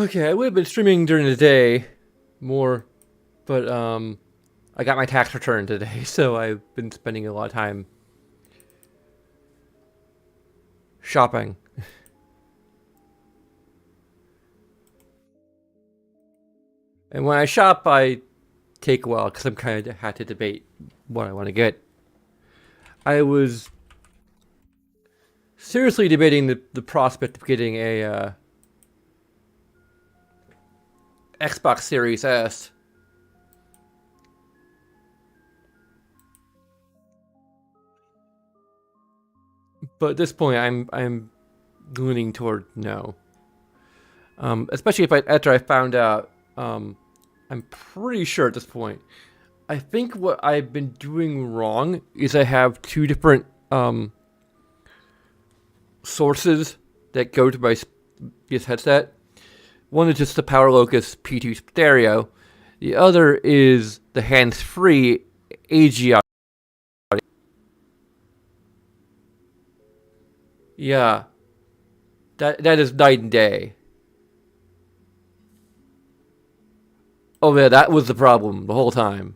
Okay, I would have been streaming during the day more, but I got my tax return today, so I've been spending a lot of time shopping. And when I shop, I take a while because I'm kind of had to debate what I want to get. I was seriously debating the prospect of getting a Xbox Series S, but at this point, I'm leaning toward no. Especially if after I found out, I'm pretty sure at this point. I think what I've been doing wrong is I have two different sources that go to my this headset. One is just the Power Locus P2 stereo. The other is the hands-free AGI. Yeah, that is night and day. Oh yeah, that was the problem the whole time.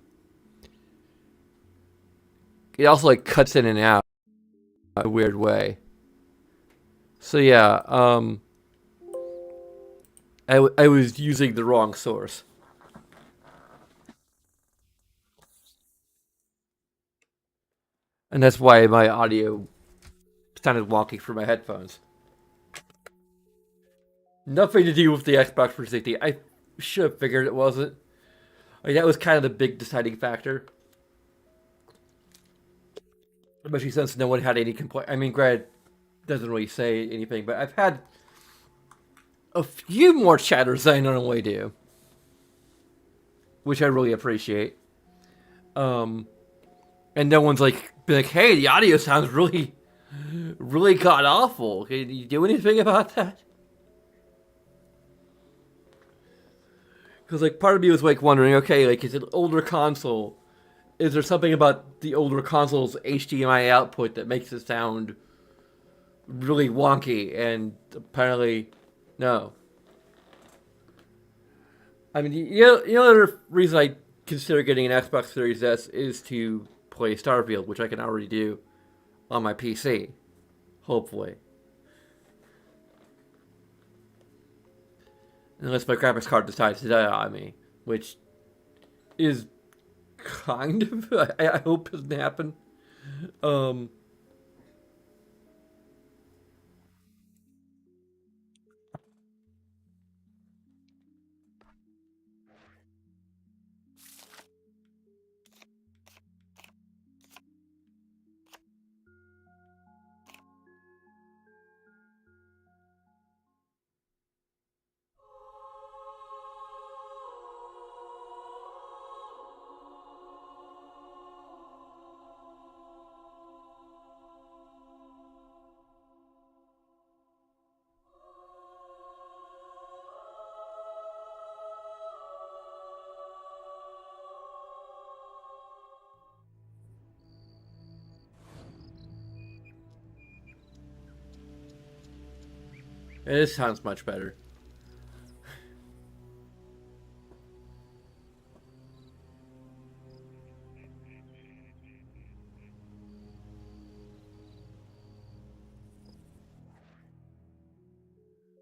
It also like cuts in and out in a weird way. So yeah, I was using the wrong source, and that's why my audio sounded wonky for my headphones. Nothing to do with the Xbox 360. I should have figured it wasn't. Like, that was kind of the big deciding factor. Especially since no one had any complaint. I mean, Grad doesn't really say anything, but I've had a few more chatters than I normally do, which I really appreciate. Um, and no one's like been like, "Hey, the audio sounds really god awful. Can you do anything about that?" Because like part of me was like wondering, okay, like is it an older console? Is there something about the older console's HDMI output that makes it sound really wonky? And apparently, no. I mean, the other reason I consider getting an Xbox Series S is to play Starfield, which I can already do on my PC, hopefully. Unless my graphics card decides to die on me, which is kind of, I hope doesn't happen. Um, it sounds much better.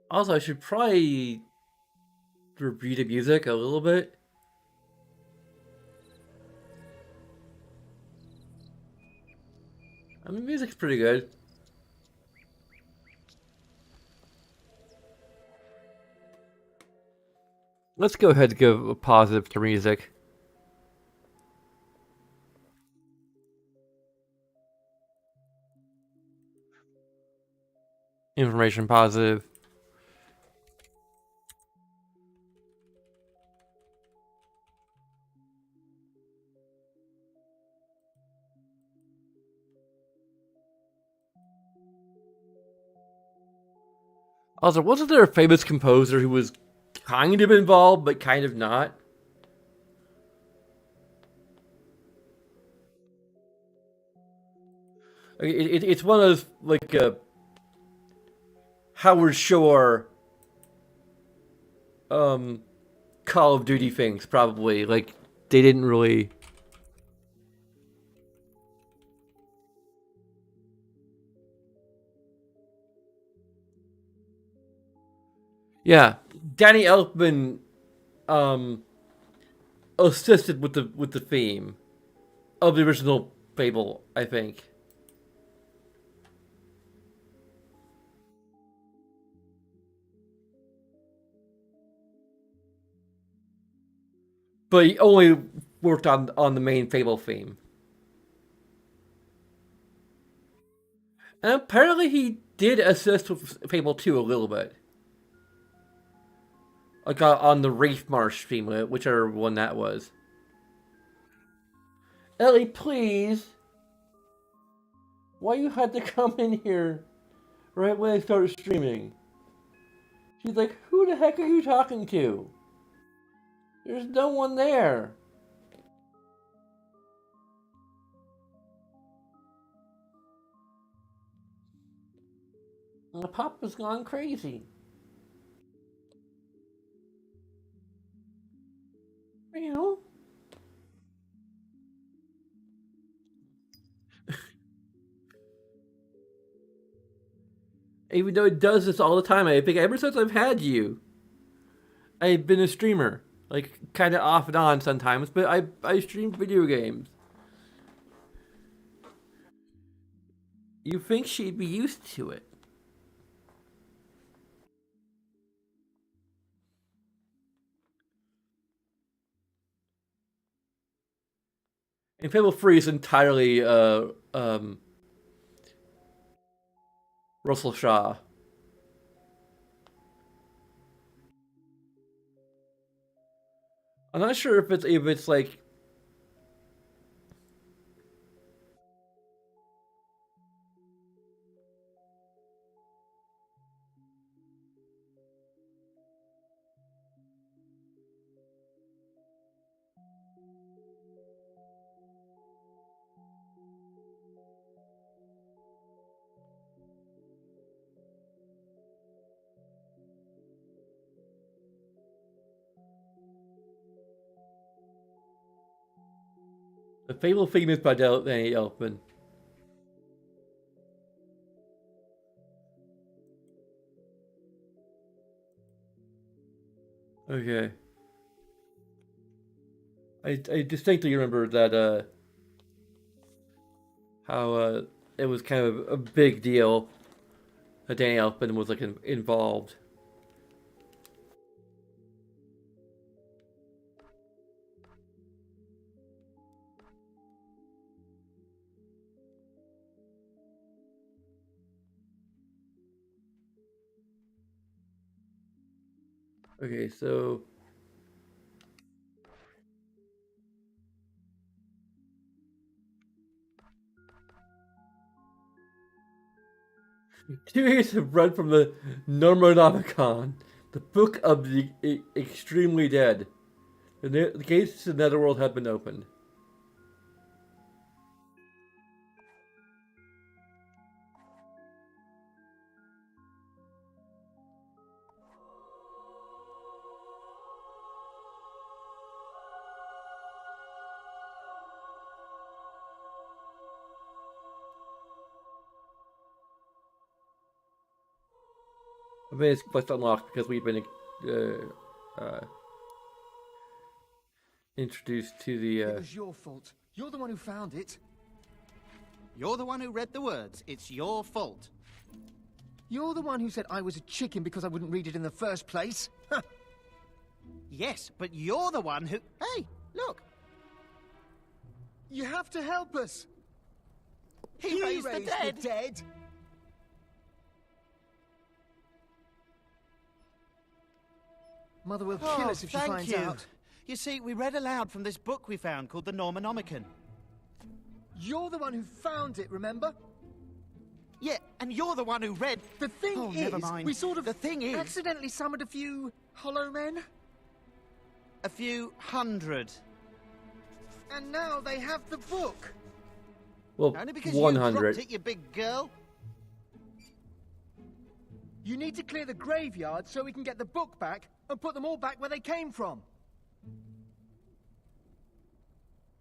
Also, I should probably review the music a little bit. I mean, music's pretty good. Let's go ahead and give a positive to music. Information positive. Also, wasn't there a famous composer who was kind of involved but kind of not? It's one of those like Howard Shore Call of Duty things, probably. Like, they didn't really. Yeah, Danny Elfman um, assisted with the theme of the original Fable, I think. But he only worked on the main Fable theme. And apparently he did assist with Fable 2 a little bit. Like on the Wraith Marsh theme, whichever one that was. Ellie, please. Why you had to come in here right when I started streaming? She's like, who the heck are you talking to? There's no one there. And the Papa's gone crazy. You know? Even though it does this all the time, I think ever since I've had you, I've been a streamer. Like, kind of off and on sometimes, but I stream video games. You think she'd be used to it. And Fable 3 is entirely Russell Shaw. I'm not sure if it's like the Fable theme is by Danny Elfman. Okay. I distinctly remember that how it was kind of a big deal that Danny Elfman was like involved. Okay, so 2 years have run from the Necronomicon, the Book of the Extremely Dead. The gates to the Netherworld have been opened. I mean, it's quest unlocked because we've been introduced to the. It was your fault. You're the one who found it. You're the one who read the words. It's your fault. You're the one who said I was a chicken because I wouldn't read it in the first place. Yes, but you're the one who... Hey, look. You have to help us. He raised the dead. Mother will kill us if she finds out. You see, we read aloud from this book we found called the Necronomicon. You're the one who found it, remember? Yeah, and you're the one who read... The thing is, never mind. we sort of the thing is, accidentally summoned a few hollow men. a few hundred. And now they have the book. Well, Only because 100. you dropped it, you big girl. You need to clear the graveyard so we can get the book back and put them all back where they came from.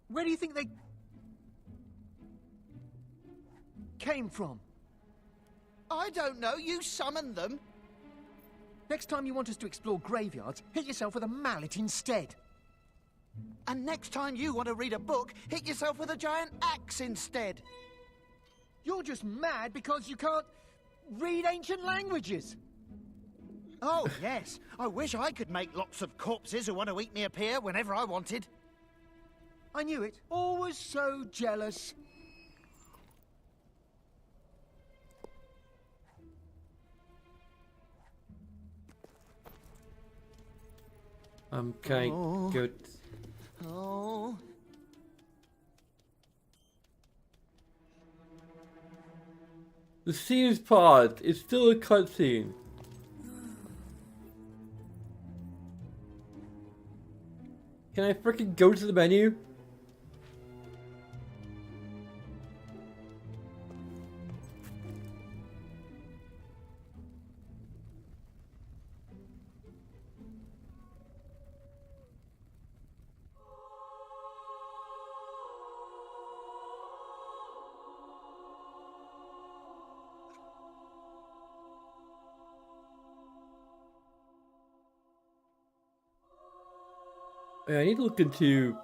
Where do you think they came from? I don't know. You summoned them. Next time you want us to explore graveyards, hit yourself with a mallet instead. And next time you want to read a book, hit yourself with a giant axe instead. You're just mad because you can't read ancient languages. Oh, yes. I wish I could make lots of corpses who want to eat me appear whenever I wanted. I knew it. Always so jealous. Can I Oh. go... Oh. The scene is paused. It's still a cutscene. Can I freaking go to the menu? Yeah, I need to look into...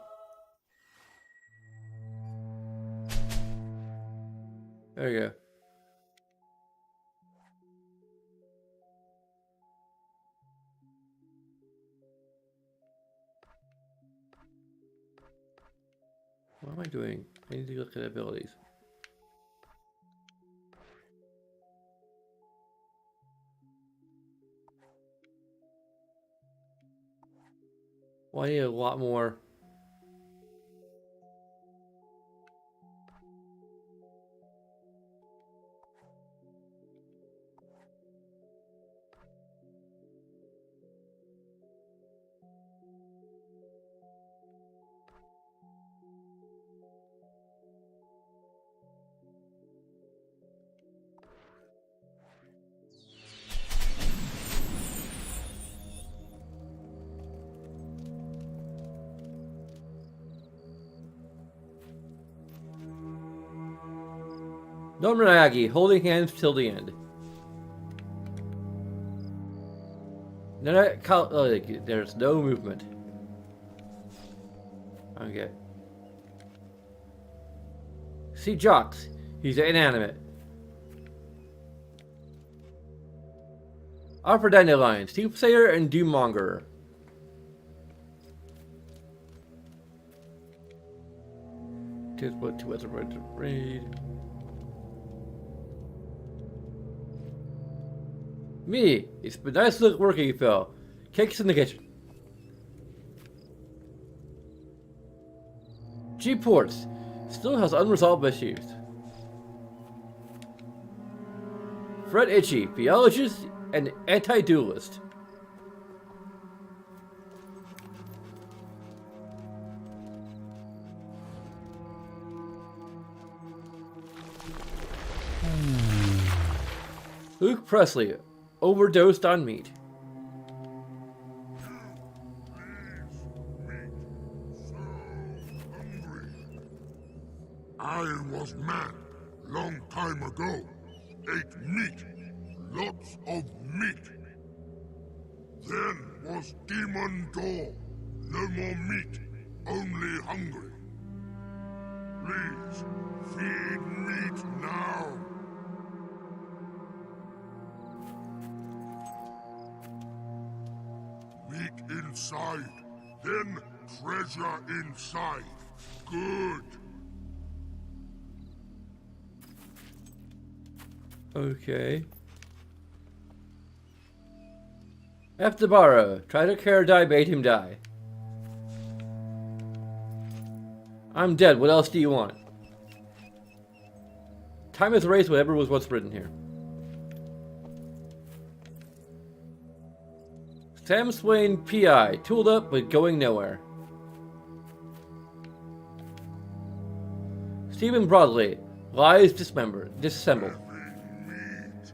There you go. What am I doing? I need to look at abilities. Well, I need a lot more. Nominagi, holding hands till the end. There's no movement. Okay. See Jocks. He's inanimate. Upper Dandelion, Soothsayer, and Doommonger. Just what two other words to read. Me, it's been nice look working you, Phil. Cakes in the kitchen. G-Ports still has unresolved issues. Fred Itchy, biologist and anti-dualist. Luke Presley, overdosed on meat. I was man, long time ago. Ate meat, lots of meat. Then was Demon Door. No more meat, only hungry. Please, feed meat now. Meat inside, then treasure inside. Good. Okay. F. DeBarra, try to care die, made him die. I'm dead, what else do you want? Time has erased whatever was once written here. Sam Swain, PI, tooled up but going nowhere. Stephen Broadley, lies disassembled. Meat.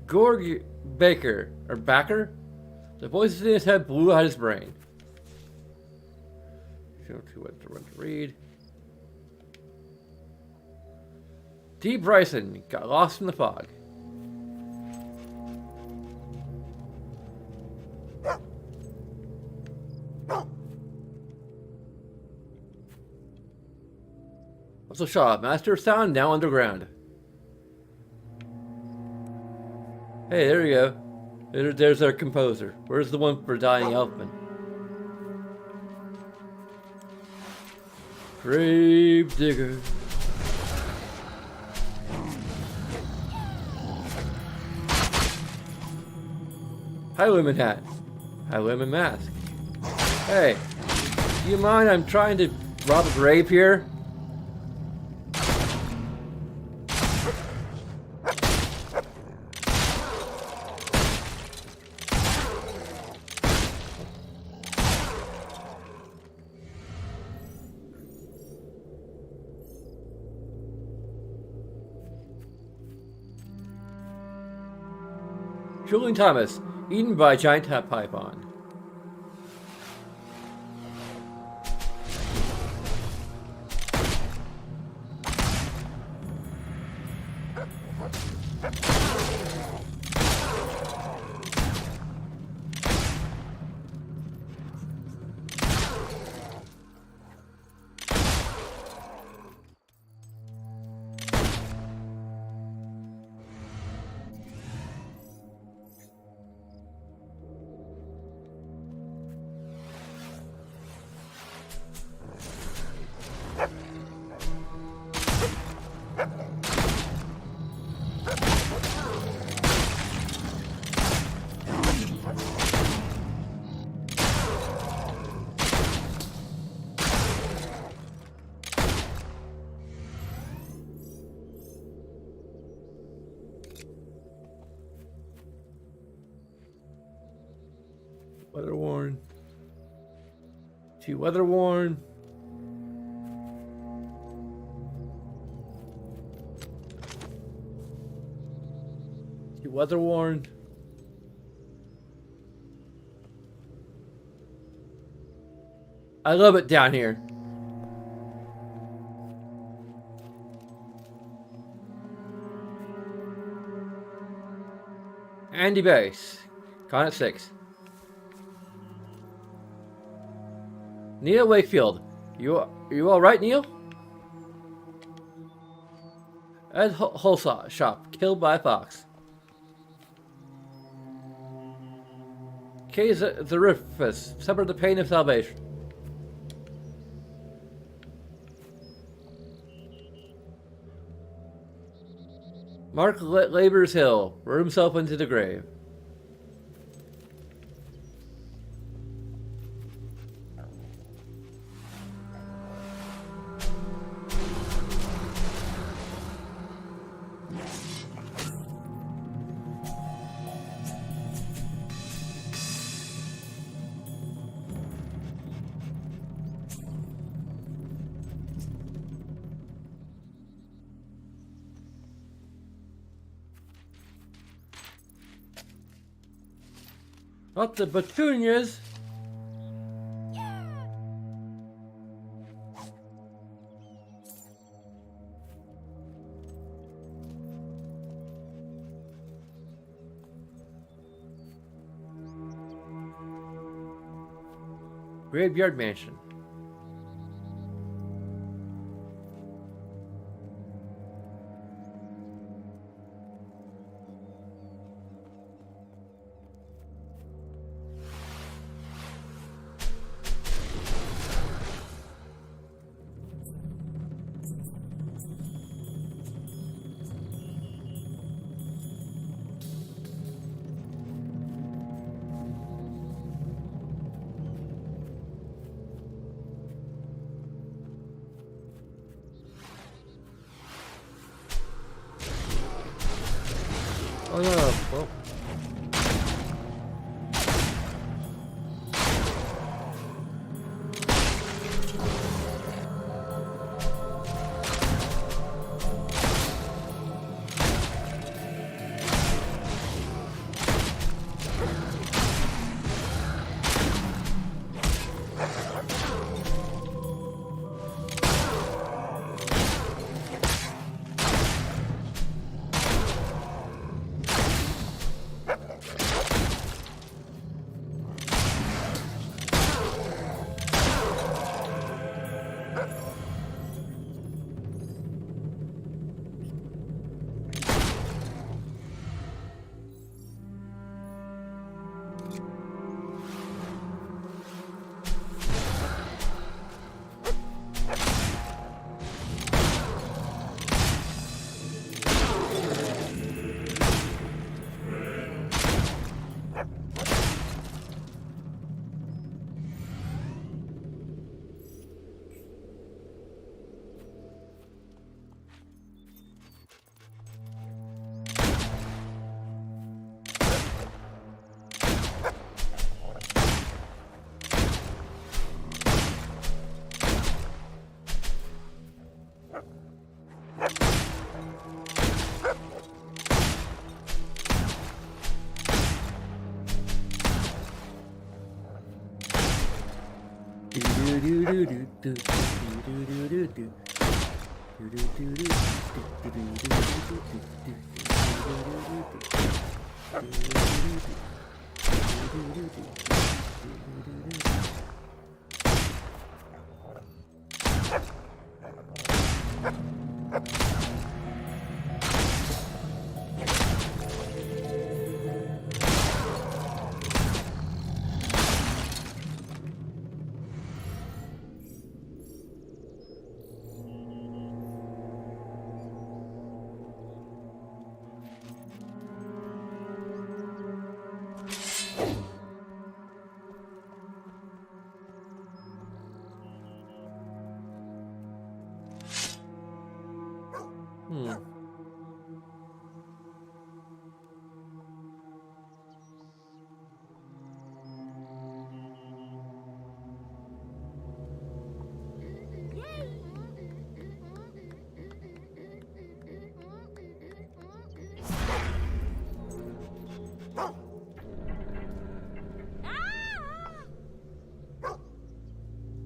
Gorg Baker, or Backer? The voices in his head blew out his brain. What to read. D. Bryson got lost in the fog. Also Shaw, Master of Sound, now underground. Hey, there you go. There's our composer. Where's the one for Dying Elfman? Grave digger. Hi, Lemon Hat. Hi, Lemon Mask. Hey, do you mind? I'm trying to rob a grave here. Julian Thomas, eaten by giant python. Weather worn. Too weather worn. Too weather worn. I love it down here. Andy Bass. Con at 6. Neil Wakefield. You all right, Neil? Ed Holsaw shop killed by a fox. Kay Zarifus suffered the pain of salvation. Mark Labor's Hill wrote himself into the grave. Not the petunias. Graveyard Mansion.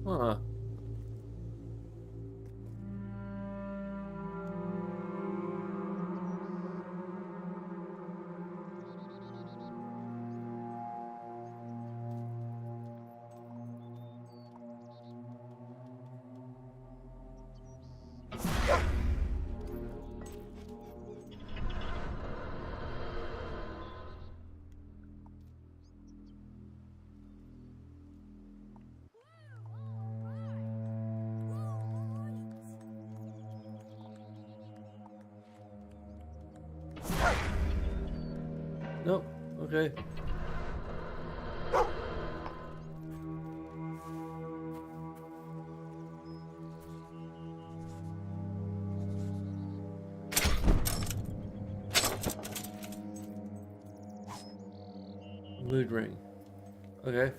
Huh. Nope. Okay. Mood ring. Okay.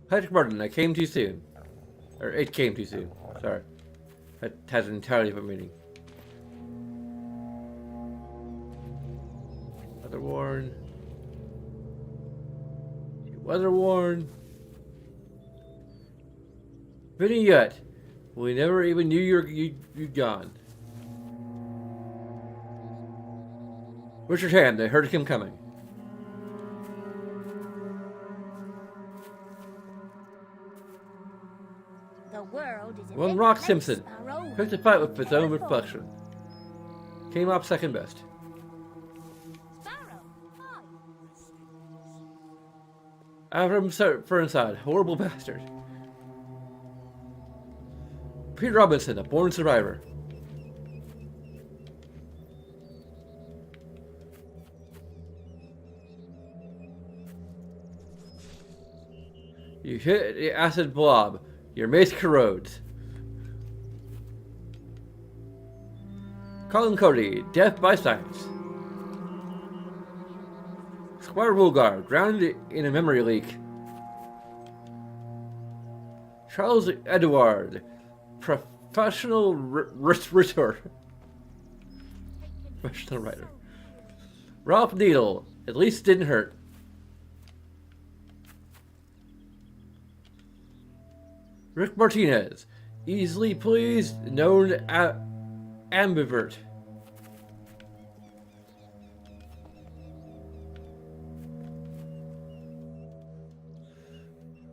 Patrick Martin, I came too soon. Or it came too soon. Sorry. That has an entirely different meaning. Weather worn. Weather worn. Vinny yet. We never even knew you'd gone. Richard Hand, I heard him coming. The world is One Rock Simpson picked a fight with his own reflection. Came up second best. Sparrow, hi. Avram Fernside, horrible bastard. Pete Robinson, a born survivor. You hit the acid blob. Your mace corrodes. Colin Cody, death by science. Squire Woolgar, drowned in a memory leak. Charles Edward, professional writer. Professional writer. Ralph Needle, at least didn't hurt. Rick Martinez, easily pleased, known ambivert.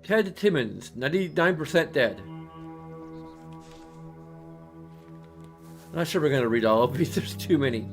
Ted Timmons, 99% dead. I'm not sure we're going to read all of these, there's too many.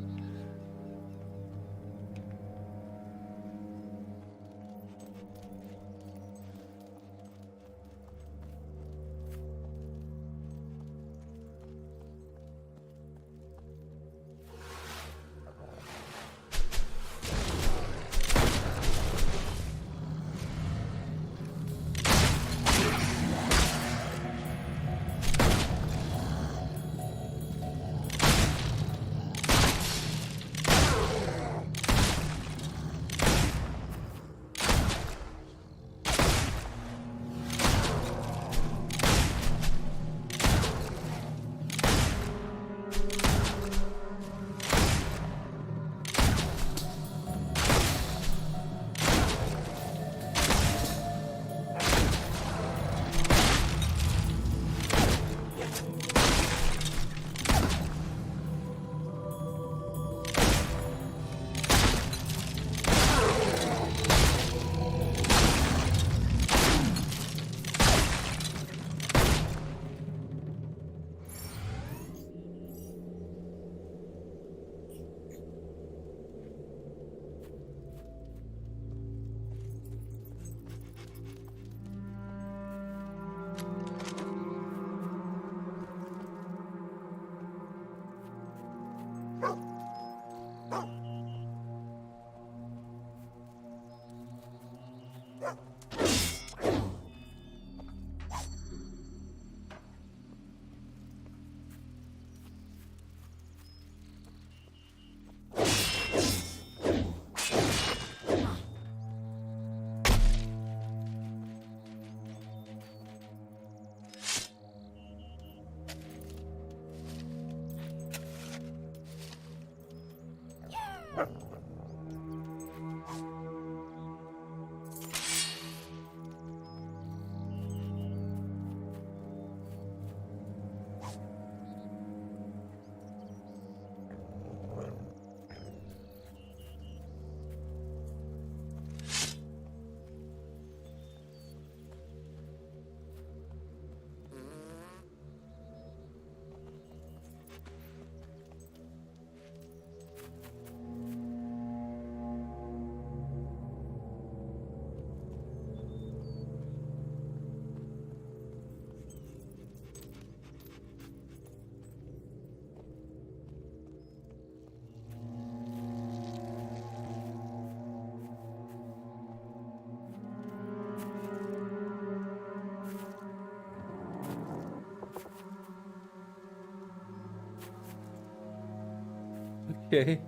Okay.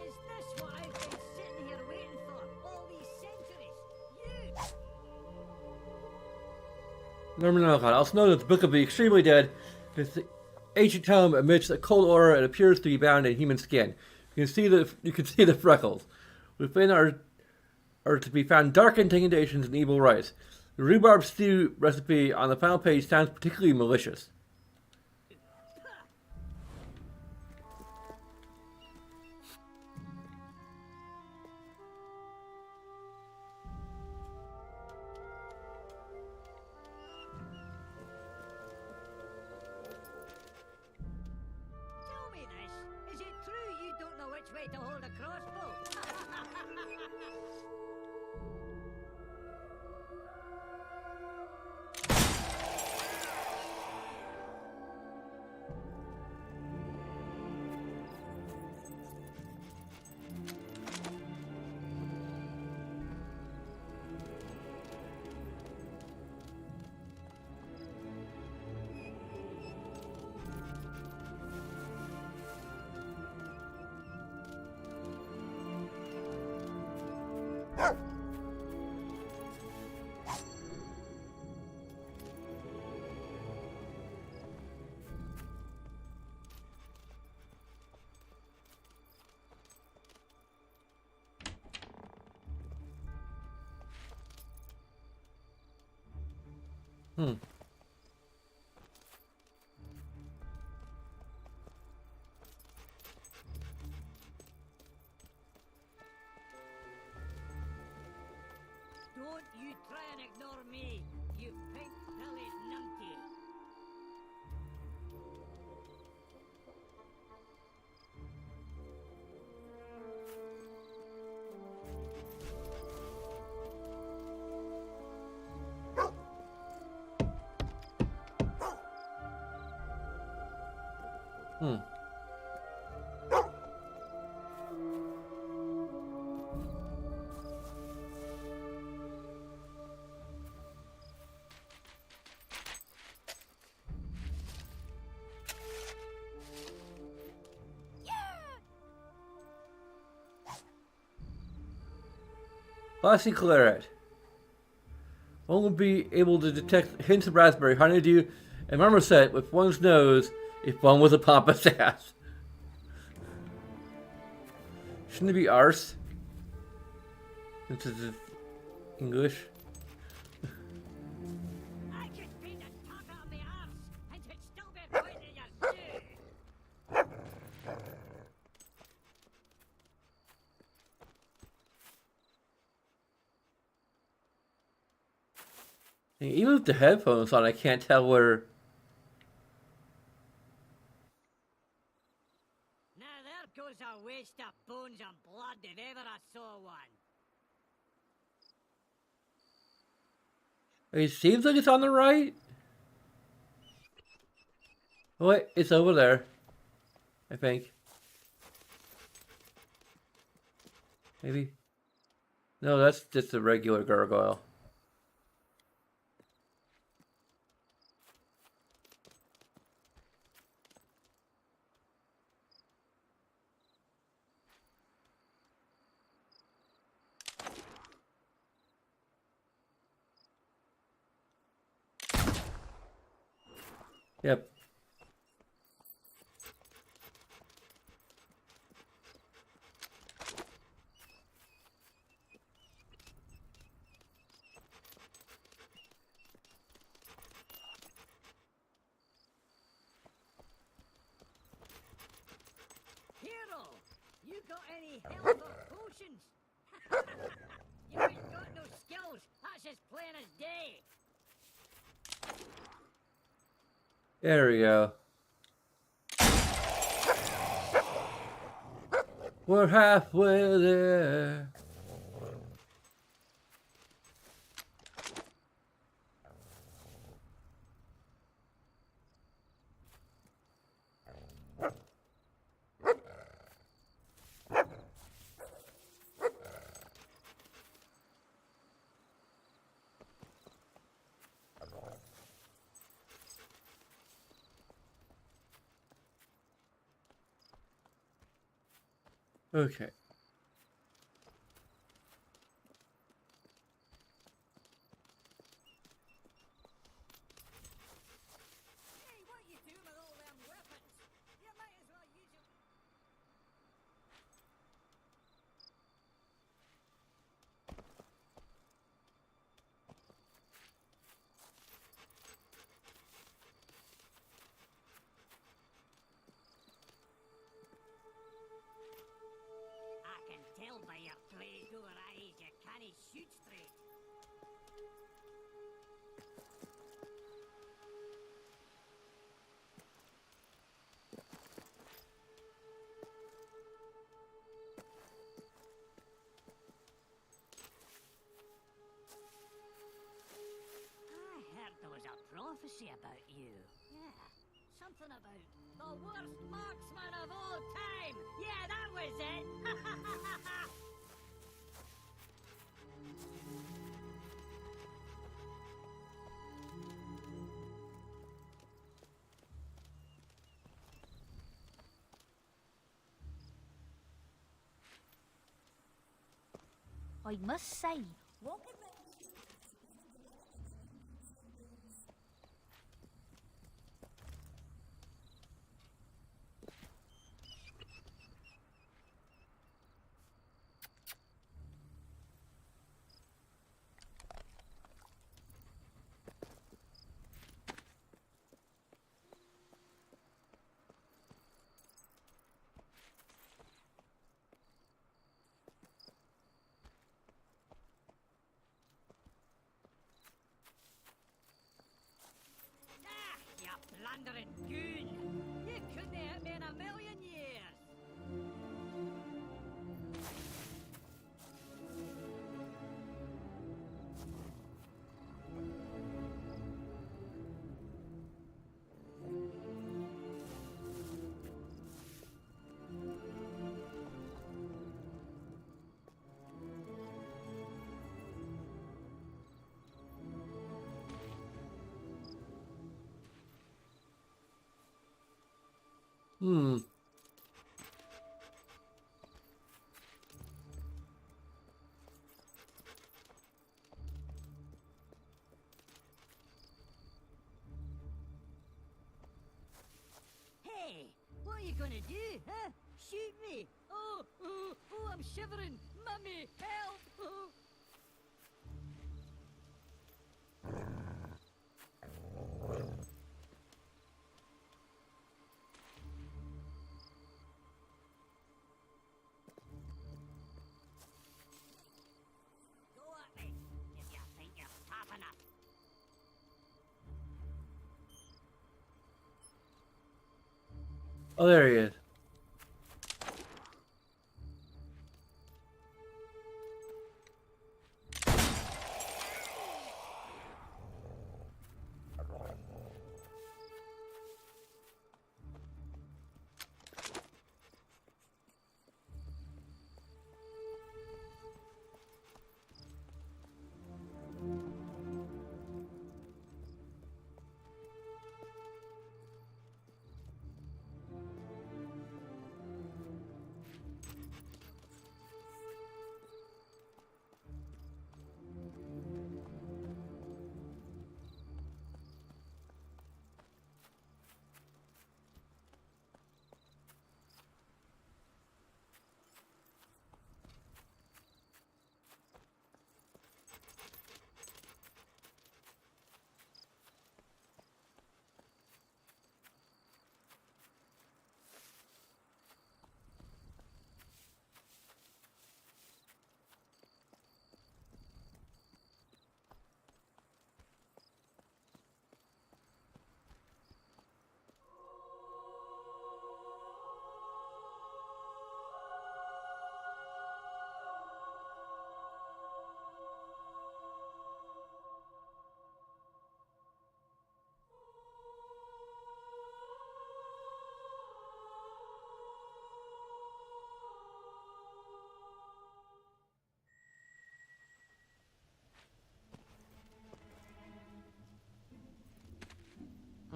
Is this what I've been sitting here waiting for all these centuries? You! No, God. Also known as the Book of the Extremely Dead, this ancient tome emits a cold aura and appears to be bound in human skin. You can see the freckles. Within are to be found dark incantations and evil rites. The rhubarb stew recipe on the final page sounds particularly malicious. Tell me this. Is it true you don't know which way to hold a crossbow? you try and ignore me, you pink-bellied numpty. Hmm. Classy claret. One will be able to detect hints of raspberry, honeydew, and marmoset with one's nose if one was a pompous ass. Shouldn't it be arse? Since it's English. I could beat the top out of my arse, and you'd still be pointing your shoe. And even with the headphones on, I can't tell where. Now there goes a waste of bones and blood if ever I saw one. It seems like it's on the right. Oh wait, it's over there. I think. Maybe. No, that's just a regular gargoyle. Yep. Hero, you got any health or potions? You ain't got no skills. That's as plain as day. There we go. We're halfway there. Okay. Hey, what you doing with all them weapons? You might as well use them. I can tell by your glazed over eyes you can't shoot straight. I heard there was a prophecy about you. Yeah, something about the worst marksman of all time. Yeah, that was it. I must say, walking Hmm. Hey, what are you gonna do, huh? Shoot me? Oh, I'm shivering. Mummy, help! Oh. Go at me if you think you're tough enough. Oh, there he is.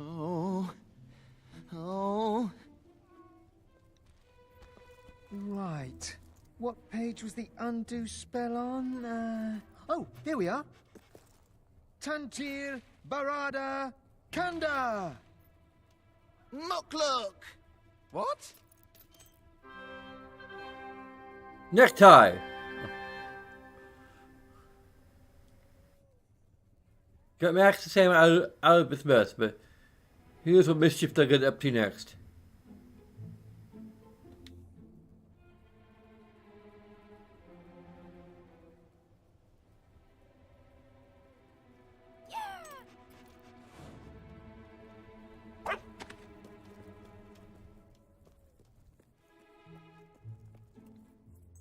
Oh. Oh. Right. What page was the undo spell on? Oh, here we are. Tantir Barada Kanda. Mukluk! What? Necktie! Got me actually saying out of his mess, but here's what mischief they'll get up to next.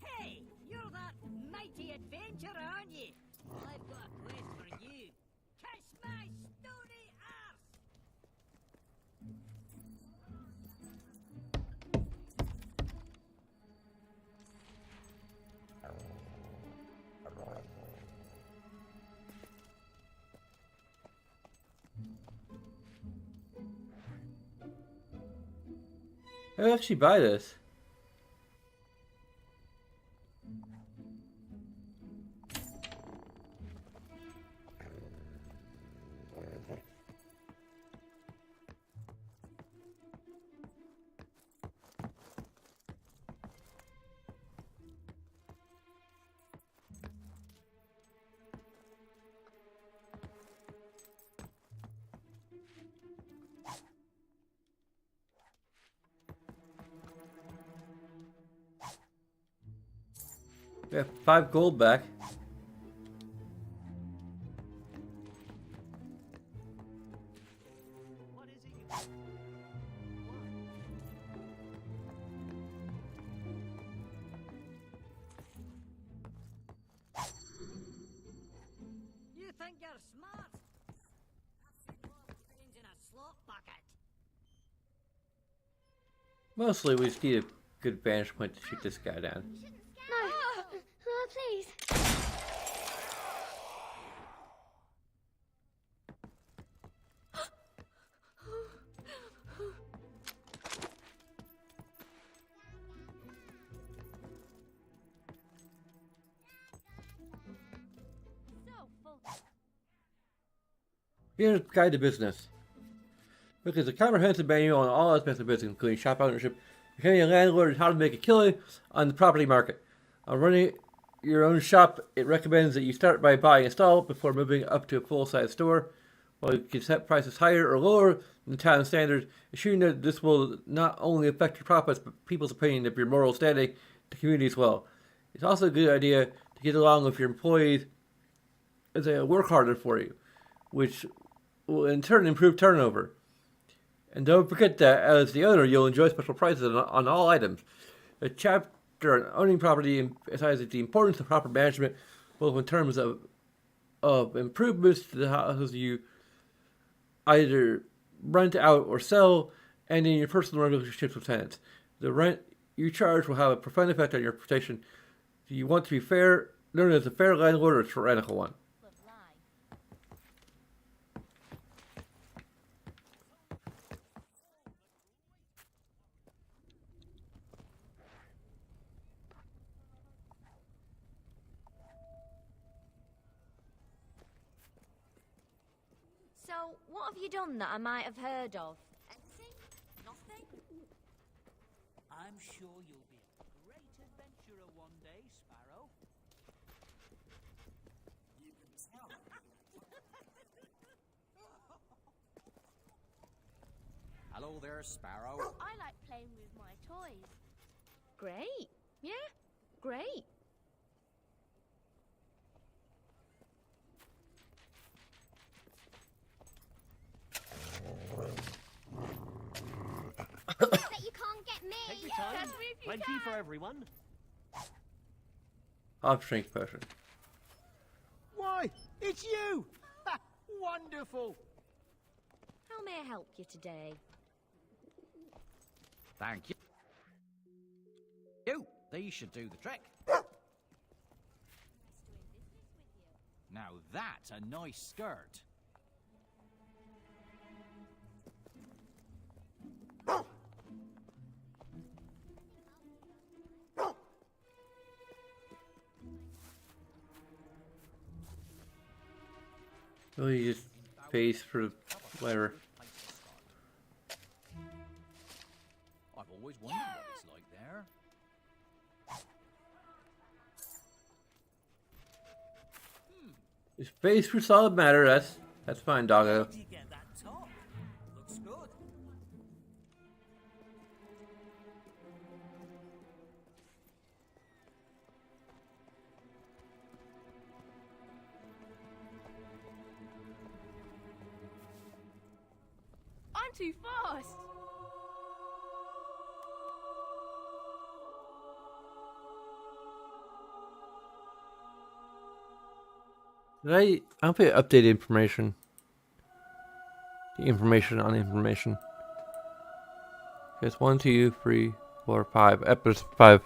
Hey, you're that mighty adventurer, aren't you? Well, I've got a quest for you. Kiss my stony arse! I'll actually buy this. We have 5 gold back. What is it you want? You think you're smart? I've seen more brains in a slop bucket. Mostly we just need a good vantage point to shoot this guy down. No. Oh, please. Beginner's Guide to Business. Book is a comprehensive manual on all aspects of business, including shop ownership, becoming a landlord, and how to make a killing on the property market. On running your own shop, it recommends that you start by buying a stall before moving up to a full-size store. While you can set prices higher or lower than town standards, ensuring that this will not only affect your profits, but people's opinion of your moral standing, the community as well. It's also a good idea to get along with your employees as they work harder for you, which will in turn improve turnover. And don't forget that as the owner, you'll enjoy special prices on all items. A chapter on owning property emphasizes the importance of proper management, both in terms of improvements to the houses you either rent out or sell, and in your personal relationships with tenants. The rent you charge will have a profound effect on your reputation. Do you want to be fair, known as a fair landlord, or a tyrannical one? So, what have you done that I might have heard of? Anything? Nothing? I'm sure you'll be a great adventurer one day, Sparrow. You can tell. Hello there, Sparrow. I like playing with my toys. Great. Yeah, great. But you can't get me. Take your time. Catch me if you Plenty can. for everyone. Off strength potion. Why, it's you! Ha, wonderful! How may I help you today? Thank you. These should do the trick. Now that's a nice skirt. Oh, you just face for whatever. I've always wondered what it's like there. Just face for solid matter. That's fine, doggo. Did you get that top? Looks good. I'm too fast. I'll put updated information. The information on information. It's 1, 2, 3, 4, 5. Episode 5.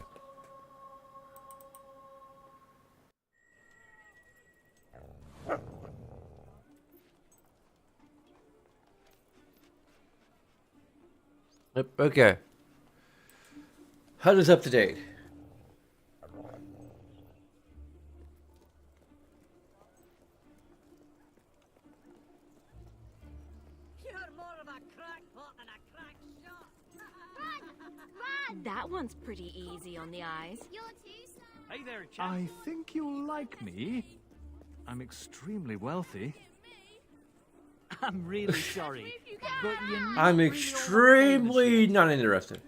Yep, okay. HUD is up to date. You're more of a crackpot than a crack shot. Run! That one's pretty easy on the eyes. You're too slow. Hey there, chap. I think you'll like me. I'm extremely wealthy. I'm really sorry, but you're not I'm really all that extremely famous not interested.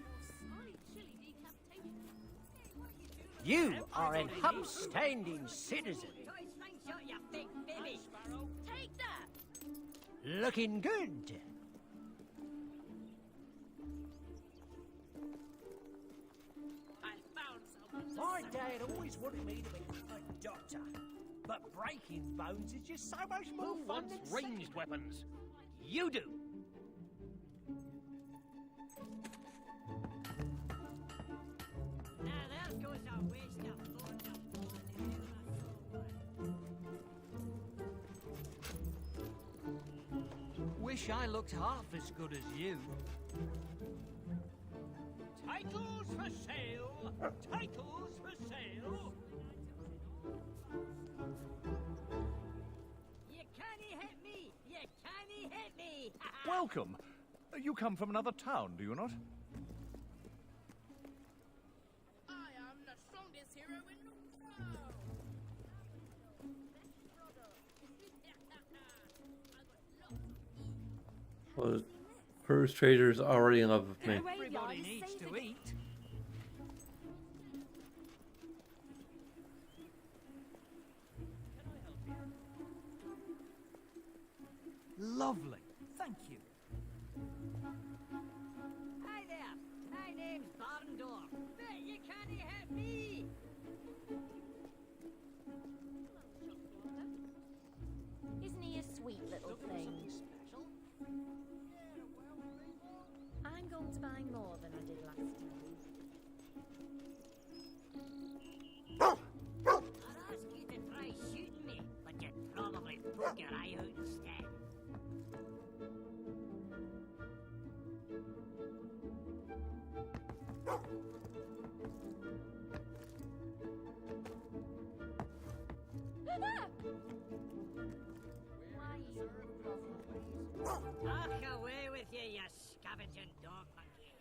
yet. You are an upstanding citizen. Nice shot, you big baby. Take that. Looking good. I found someone. My dad always wanted me to be a doctor. But breaking bones is just so much more fun than ranged weapons. You do. Now there goes a waste of loads of blood. Wish I looked half as good as you. Titles for sale! Titles for sale! You can't hit me! You can't Welcome. You come from another town, do you not? I am the strongest hero in the world. Well, Cruise Trader's already in love with me. Everybody needs to eat. Lovely. Thank you. Hi there. My name's Barndor. Bet you can't hit me. Isn't he a sweet little thing? Special? I'm going to buy more than I did last time. I'd ask you to try shooting me, but you'd probably poke your eye out instead. Back away with you, you scavenging dog monkey.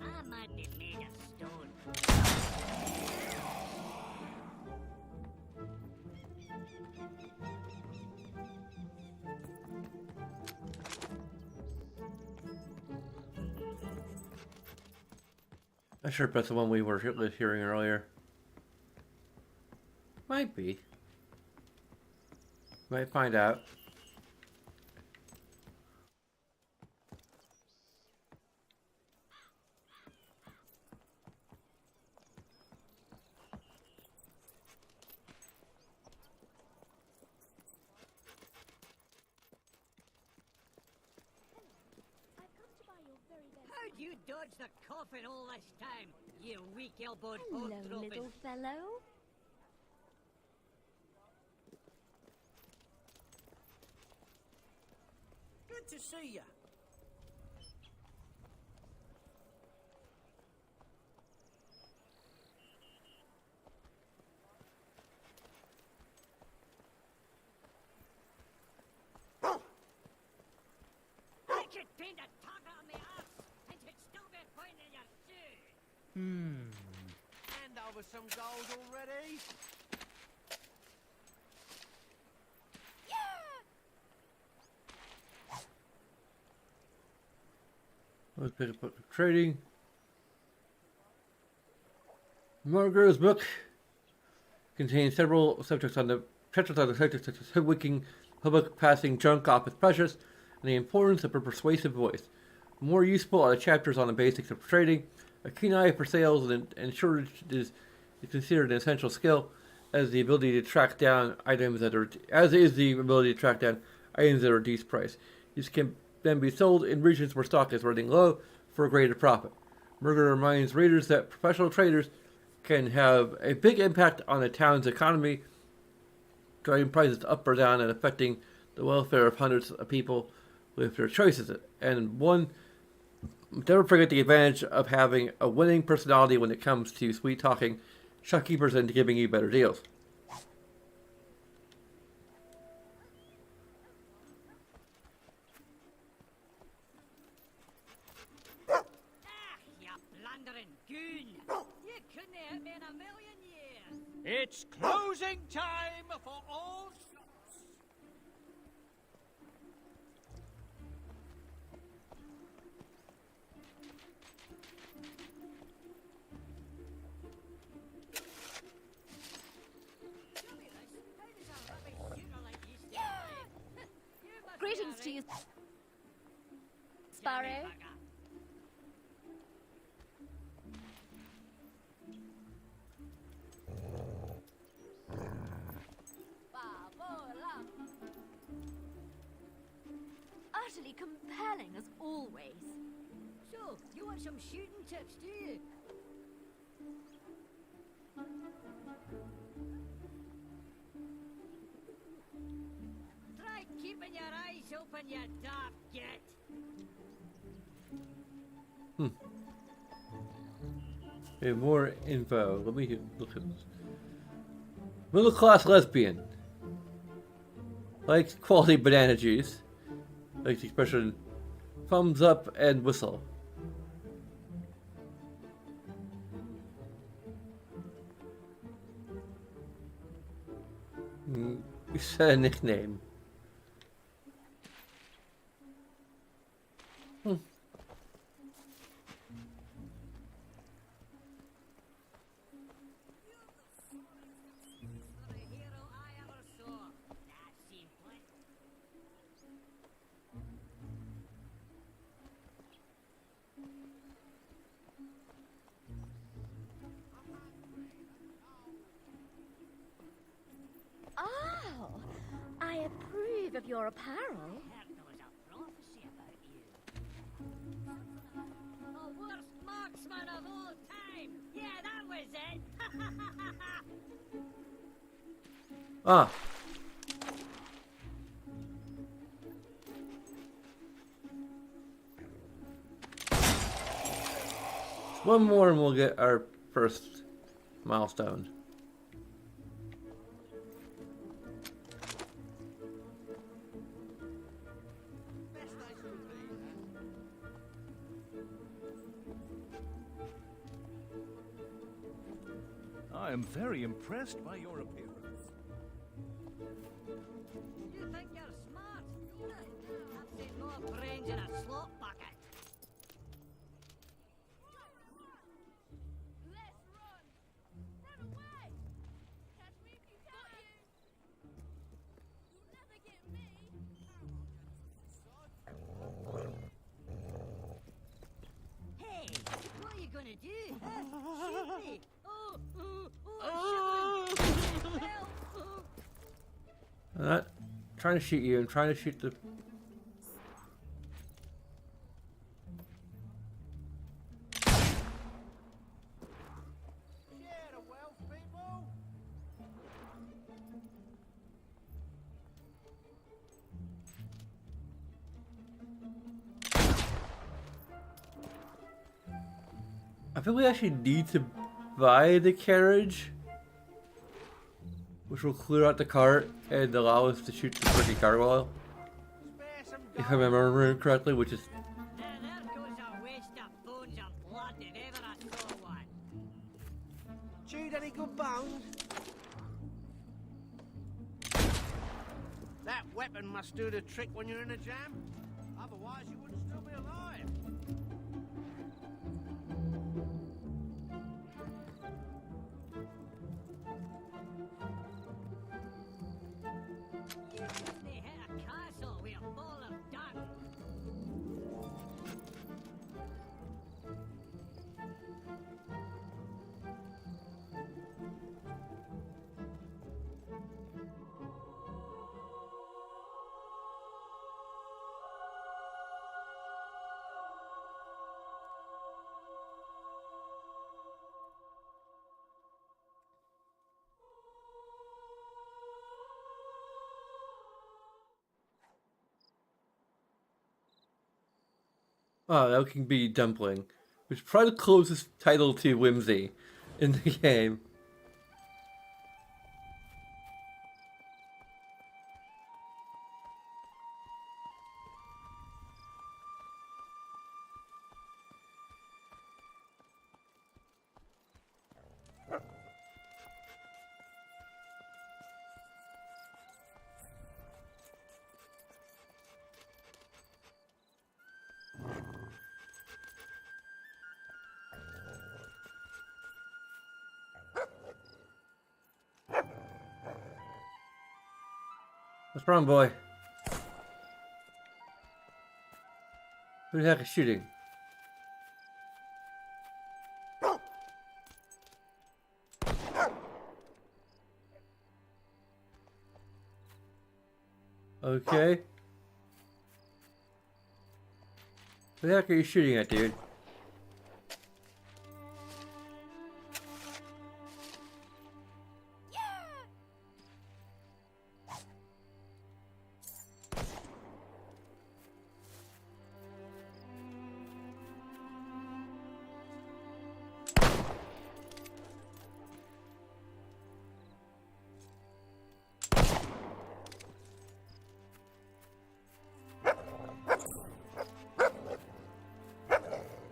I'm only made of stone. I'm sure that's the one we were hearing earlier. Might be. Might find out. How'd you dodge the coffin all this time, you weak-elbowed Hello, oath-dropping little fellow. Good to see you. I could paint a target on the arse, and you'd still be pointing your shoe. Hand over some gold already? Let's pick up trading. Margot's book contains several subjects on the subjects such as hoodwinking, public passing junk off as precious, and the importance of a persuasive voice. More useful are the chapters on the basics of trading. A keen eye for sales and shortage is considered an essential skill, as the ability to track down items that are reduced price. These can then be sold in regions where stock is running low for a greater profit. Murder reminds readers that professional traders can have a big impact on a town's economy, driving prices up or down and affecting the welfare of hundreds of people with their choices. And never forget the advantage of having a winning personality when it comes to sweet talking shopkeepers into giving you better deals. Ah, you blundering goon! You couldn't hit me in a million years! It's closing time for all shops. Greetings to you, Sparrow. Utterly compelling as always. So, you want some shooting tips, do you? Try keeping your eyes open, you daft git. Okay, more info. Let me look at this. Middle class lesbian. Likes quality banana juice. Likes the expression thumbs up and whistle. You said a nickname. For a hero I ever saw. That's simple. Oh, I approve of your apparel. Heard there was a prophecy about you. The worst marksman of all time! Yeah, that was it! Ah. One more and we'll get our first milestone. I am very impressed by your appearance. You think you're smart? I've seen more brains in a slot bucket. Let's run! Run away! Catch me if you can! You'll never get me! Hey, what are you gonna do? Shoot me? Oh, shivering. Help! I'm not trying to shoot you, I'm trying to shoot the... Share the wealth, people. I think we actually need to buy the carriage, which will clear out the cart and allow us to shoot the freaking gargoyle, Spare some if I remember correctly, which is... Now there goes a waste of bones and blood if ever I saw one. Chewed any good bones? That weapon must do the trick when you're in a jam. Otherwise, you wouldn't still be alive. You couldn't hit a castle with a ball of dung. Oh, that can be Dumpling, which is probably the closest title to Whimsy in the game. What's wrong, boy? Who the heck is shooting? Okay. Who the heck are you shooting at, dude?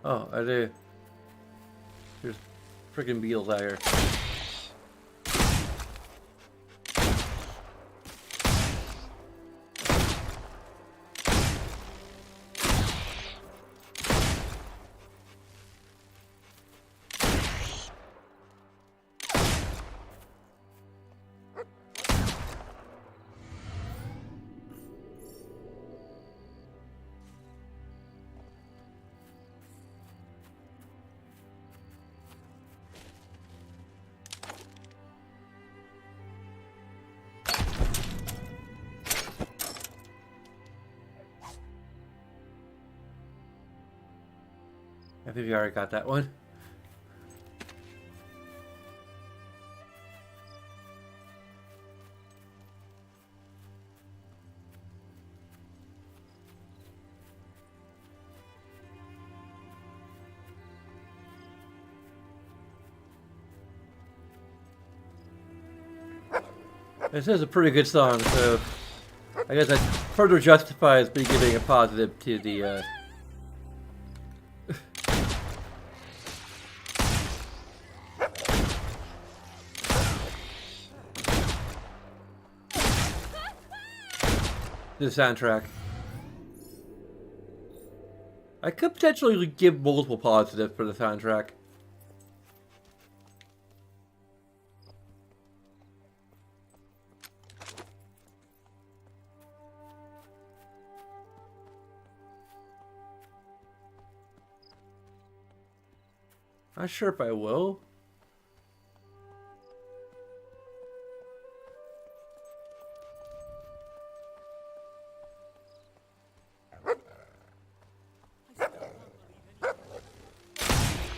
Oh, I do. There's freaking beetles out here. I think we already got that one. This is a pretty good song, so I guess that further justifies me giving a positive to the the soundtrack. I could potentially give multiple positives for the soundtrack. Not sure if I will.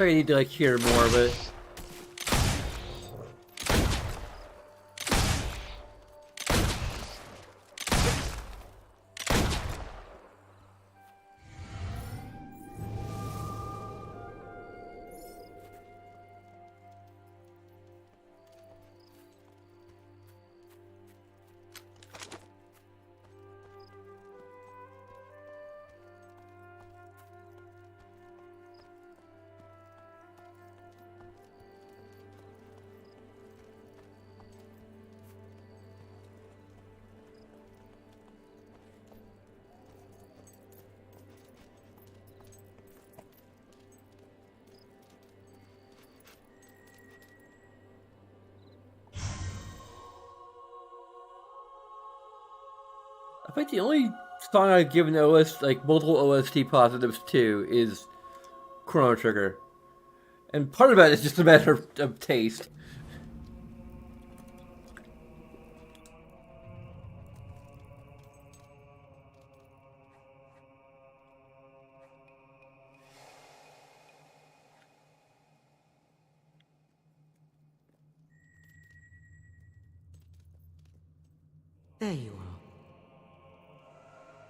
I need to like hear more of it. I think the only song I've given like multiple OST positives to is Chrono Trigger. And part of that is just a matter of taste. There you are.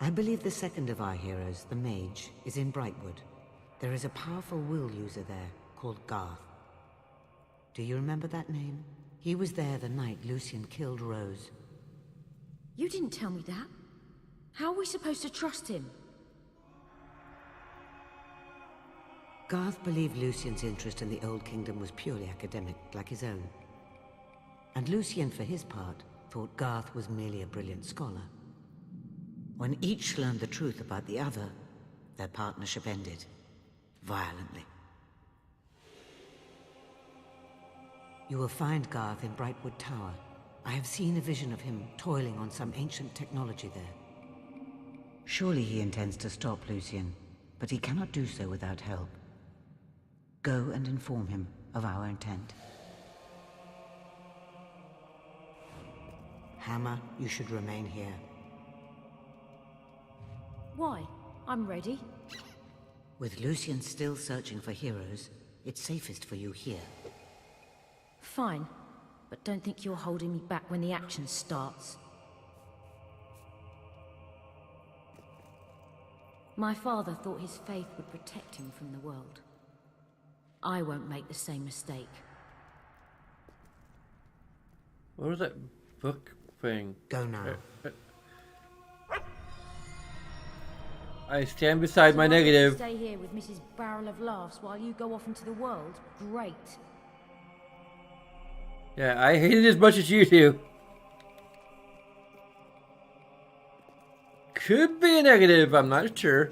I believe the second of our heroes, the mage, is in Brightwood. There is a powerful will user there called Garth. Do you remember that name? He was there the night Lucian killed Rose. You didn't tell me that. How are we supposed to trust him? Garth believed Lucian's interest in the Old Kingdom was purely academic, like his own. And Lucian, for his part, thought Garth was merely a brilliant scholar. When each learned the truth about the other, their partnership ended. Violently. You will find Garth in Brightwood Tower. I have seen a vision of him toiling on some ancient technology there. Surely he intends to stop Lucien, but he cannot do so without help. Go and inform him of our intent. Hammer, you should remain here. Why? I'm ready. With Lucien still searching for heroes, it's safest for you here. Fine. But don't think you're holding me back when the action starts. My father thought his faith would protect him from the world. I won't make the same mistake. What was that book thing? Go now. I stand beside my So I get to negative. Stay here with Mrs. Barrel of Laughs while you go off into the world? Great. Yeah, I hate it as much as you do. Could be a negative, I'm not sure.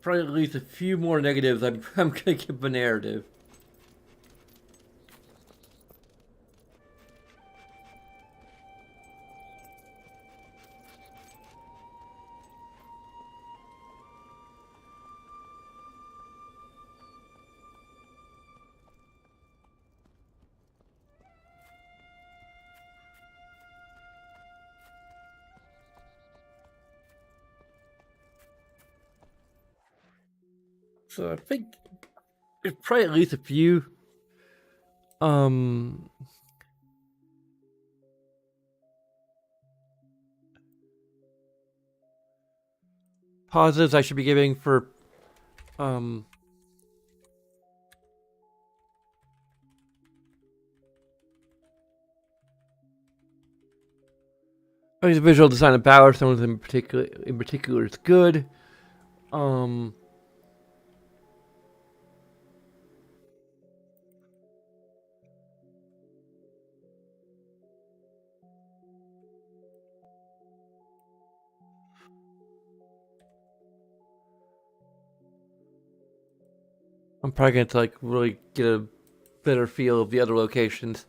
Probably at least a few more negatives. I'm gonna give a narrative. So I think there's probably at least a few positives I should be giving for I think the visual design of Bower Stones in particular is good. I'm probably going to like really get a better feel of the other locations.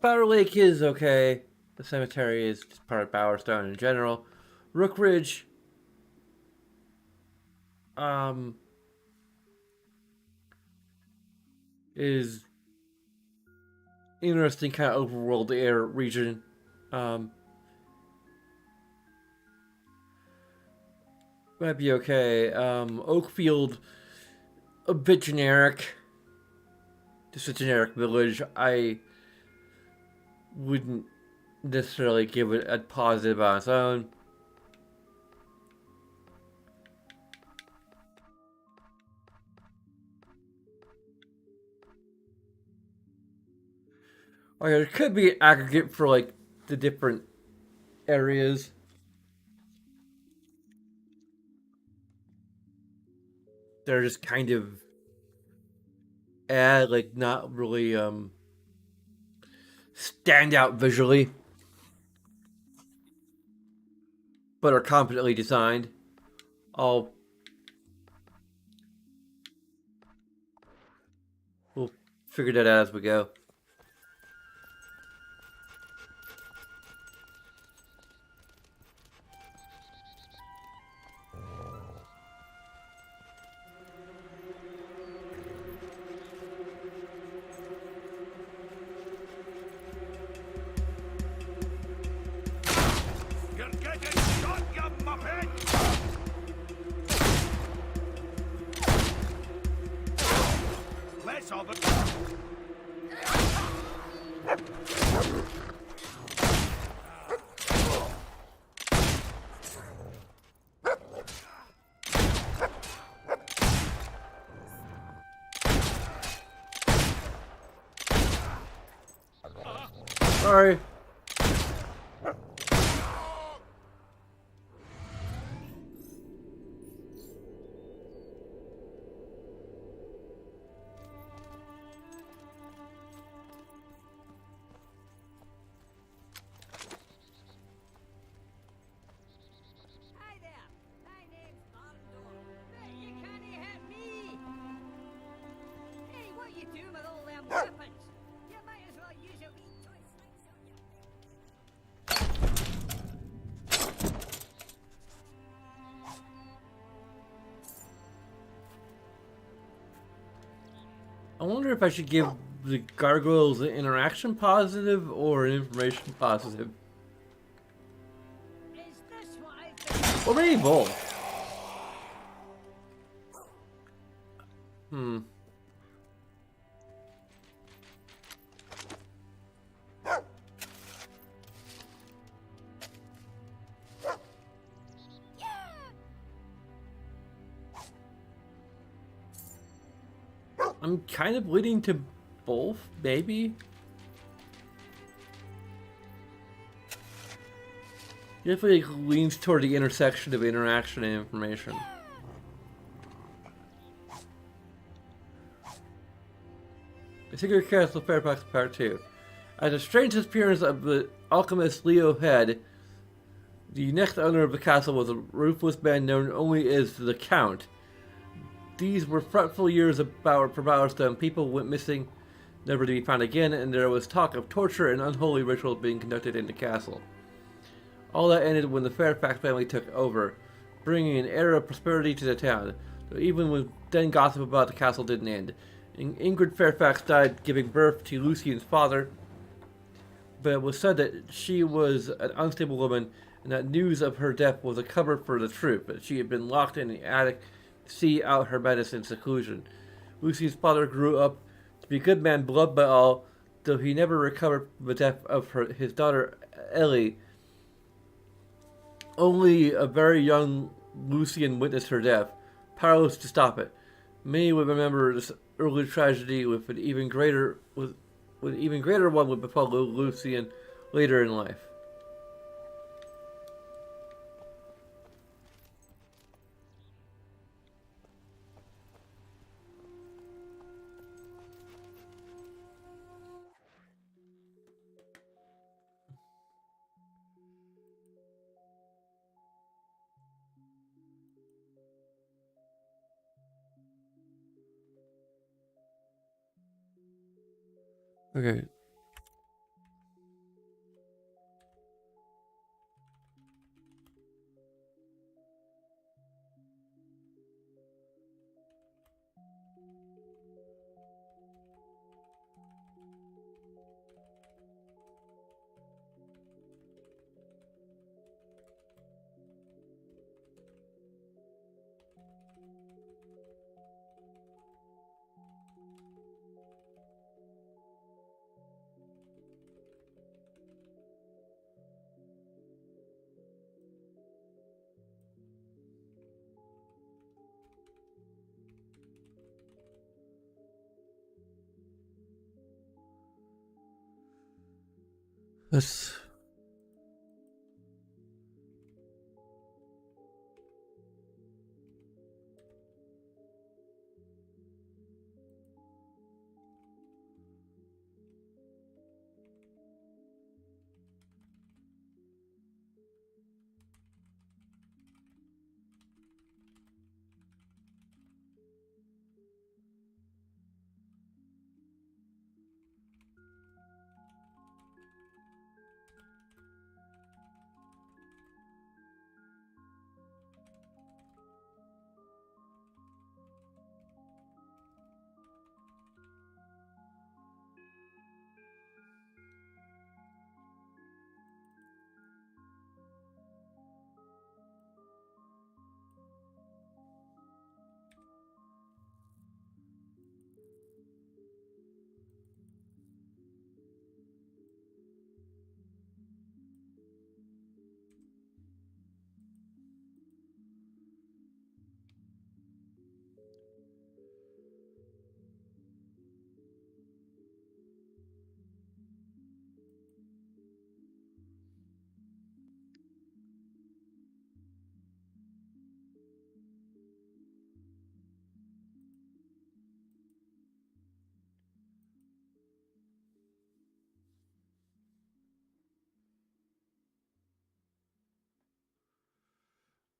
Bower Lake is okay. The cemetery is just part of Bowerstone in general. Rook Ridge, is interesting kind of overworld air region. Might be okay. Oakfield, a bit generic. Just a generic village. I wouldn't necessarily give it a positive on its own. Okay, there could be an aggregate for like the different areas. They're just kind of like not really stand out visually, but are competently designed. We'll figure that out as we go. You're getting shot, you muppet! Less of it. Sorry. Hi there. My name's Arndor. But you can't hurt me. Hey, what you doing with all them weapons? You might as well use a wee toy slice on your I wonder if I should give the gargoyles an interaction positive or an information positive. Is this what I've been... Or maybe both. Hmm. I'm kind of leaning to both, maybe. Definitely leans toward the intersection of interaction and information. The Secret Castle Fairfax Part 2. At the strange disappearance of the alchemist Leo Head, the next owner of the castle was a ruthless man known only as the Count. These were frightful years for Bowerstone. People went missing, never to be found again, and there was talk of torture and unholy rituals being conducted in the castle. All that ended when the Fairfax family took over, bringing an era of prosperity to the town. Though even when then gossip about the castle didn't end. Ingrid Fairfax died giving birth to Lucian's father, but it was said that she was an unstable woman and that news of her death was a cover for the truth, that she had been locked in the attic to see out her madness in seclusion. Lucian's father grew up to be a good man, beloved by all, though he never recovered from the death of his daughter Ellie. Only a very young Lucian witnessed her death, powerless to stop it. Many would remember this early tragedy with an even greater one would befall Lucian later in life. Okay. Let's...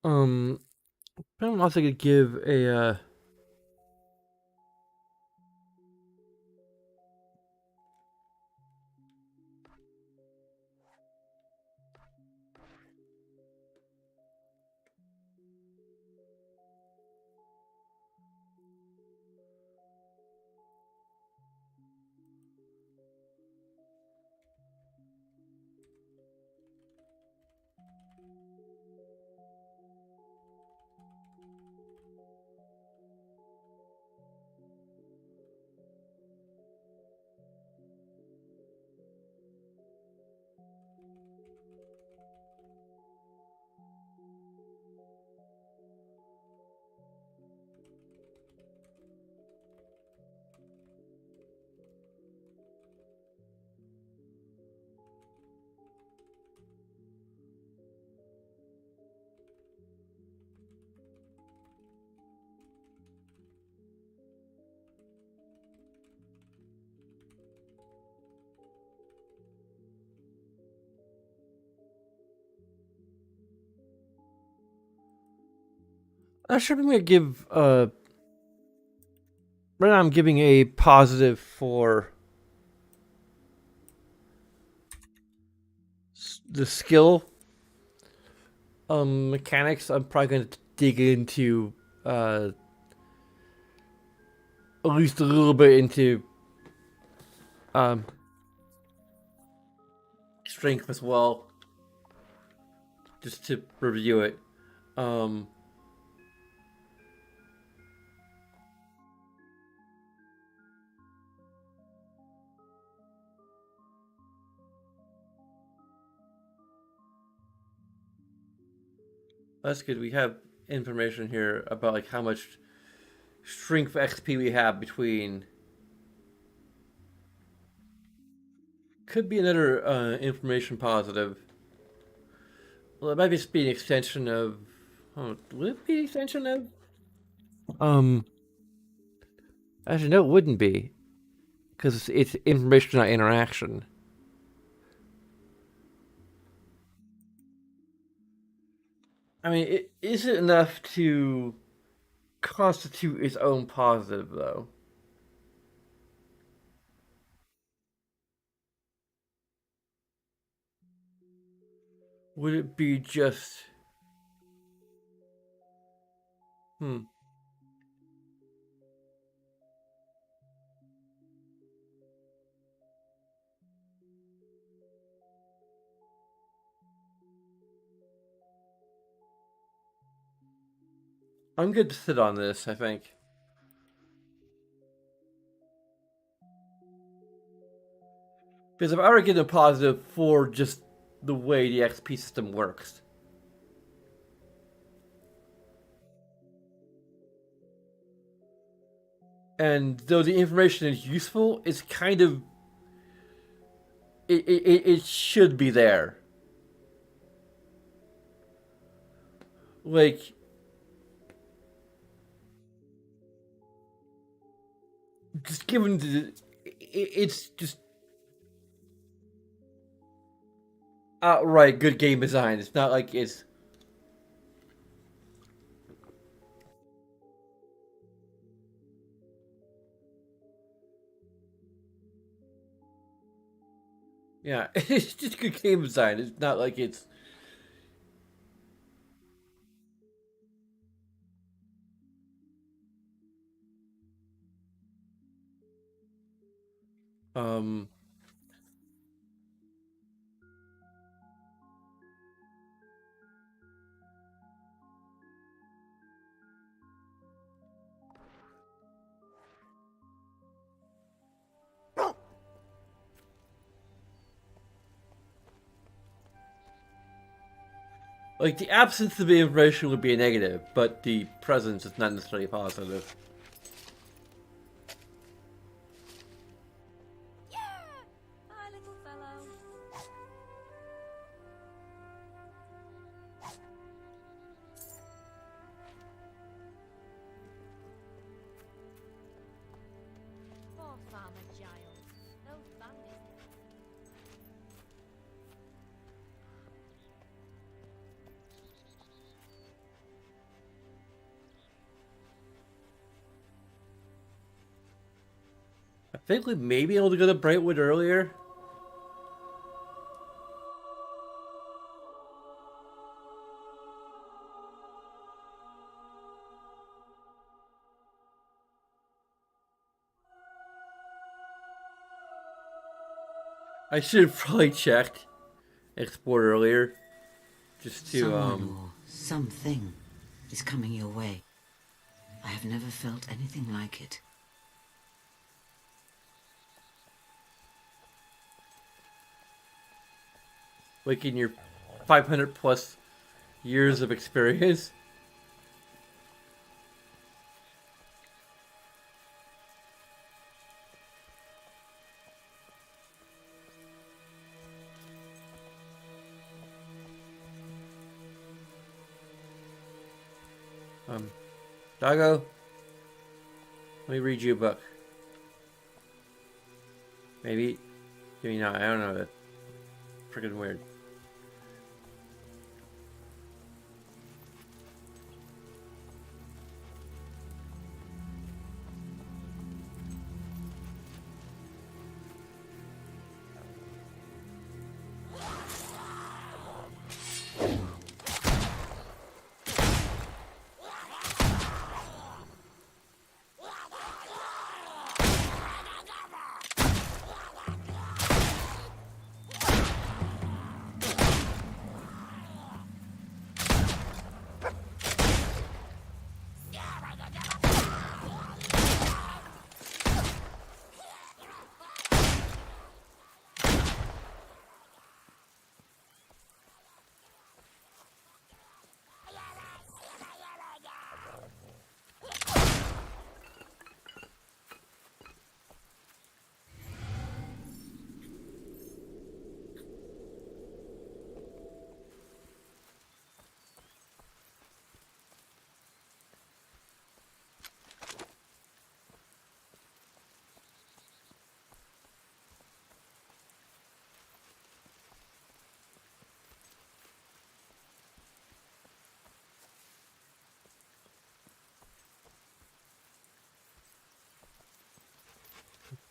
Um, I'm also gonna give a actually, I'm gonna give right now I'm giving a positive for the skill mechanics. I'm probably gonna dig into at least a little bit into um strength as well, just to review it. Um, that's good. We have information here about like how much strength XP we have between. Could be another information positive. Well, it might just be an extension of. Oh, would it be an extension of? Actually, no, it wouldn't be, because it's information, not interaction. I mean, is it enough to constitute its own positive, though? Would it be just? Hmm. I'm good to sit on this, I think. Because I've already given a positive for just the way the XP system works. And though the information is useful, it's kind of. It should be there. Like. Just given the. It's just outright good game design. It's not like it's. Yeah, it's just good game design. It's not like it's. Um. Like, the absence of the information would be a negative, but the presence is not necessarily positive. Hi, little fellow. Poor Farmer Giles. Those bandits. think we may be able to go to Brightwood earlier. I should have probably checked, explored earlier, just to Someone or something is coming your way. I have never felt anything like it. like in your 500 plus years of experience. Doggo, let me read you a book. Maybe not. I don't know. That's freaking weird.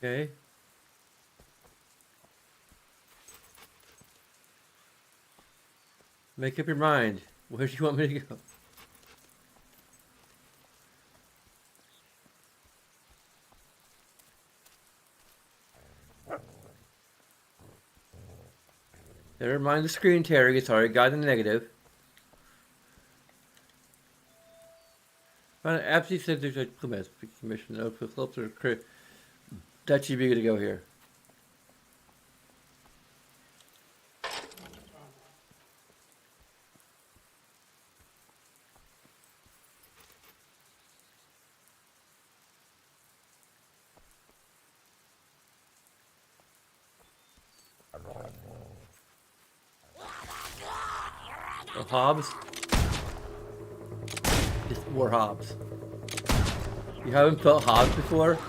Okay. Make up your mind. Where do you want me to go? Never mind the screen, Terry. It's already got a negative. Found an absolute center of Plymouth commission. No, for Phillips or crew. That should be good to go here. Oh, Hobbs? Just more Hobbs. You haven't felt Hobbs before?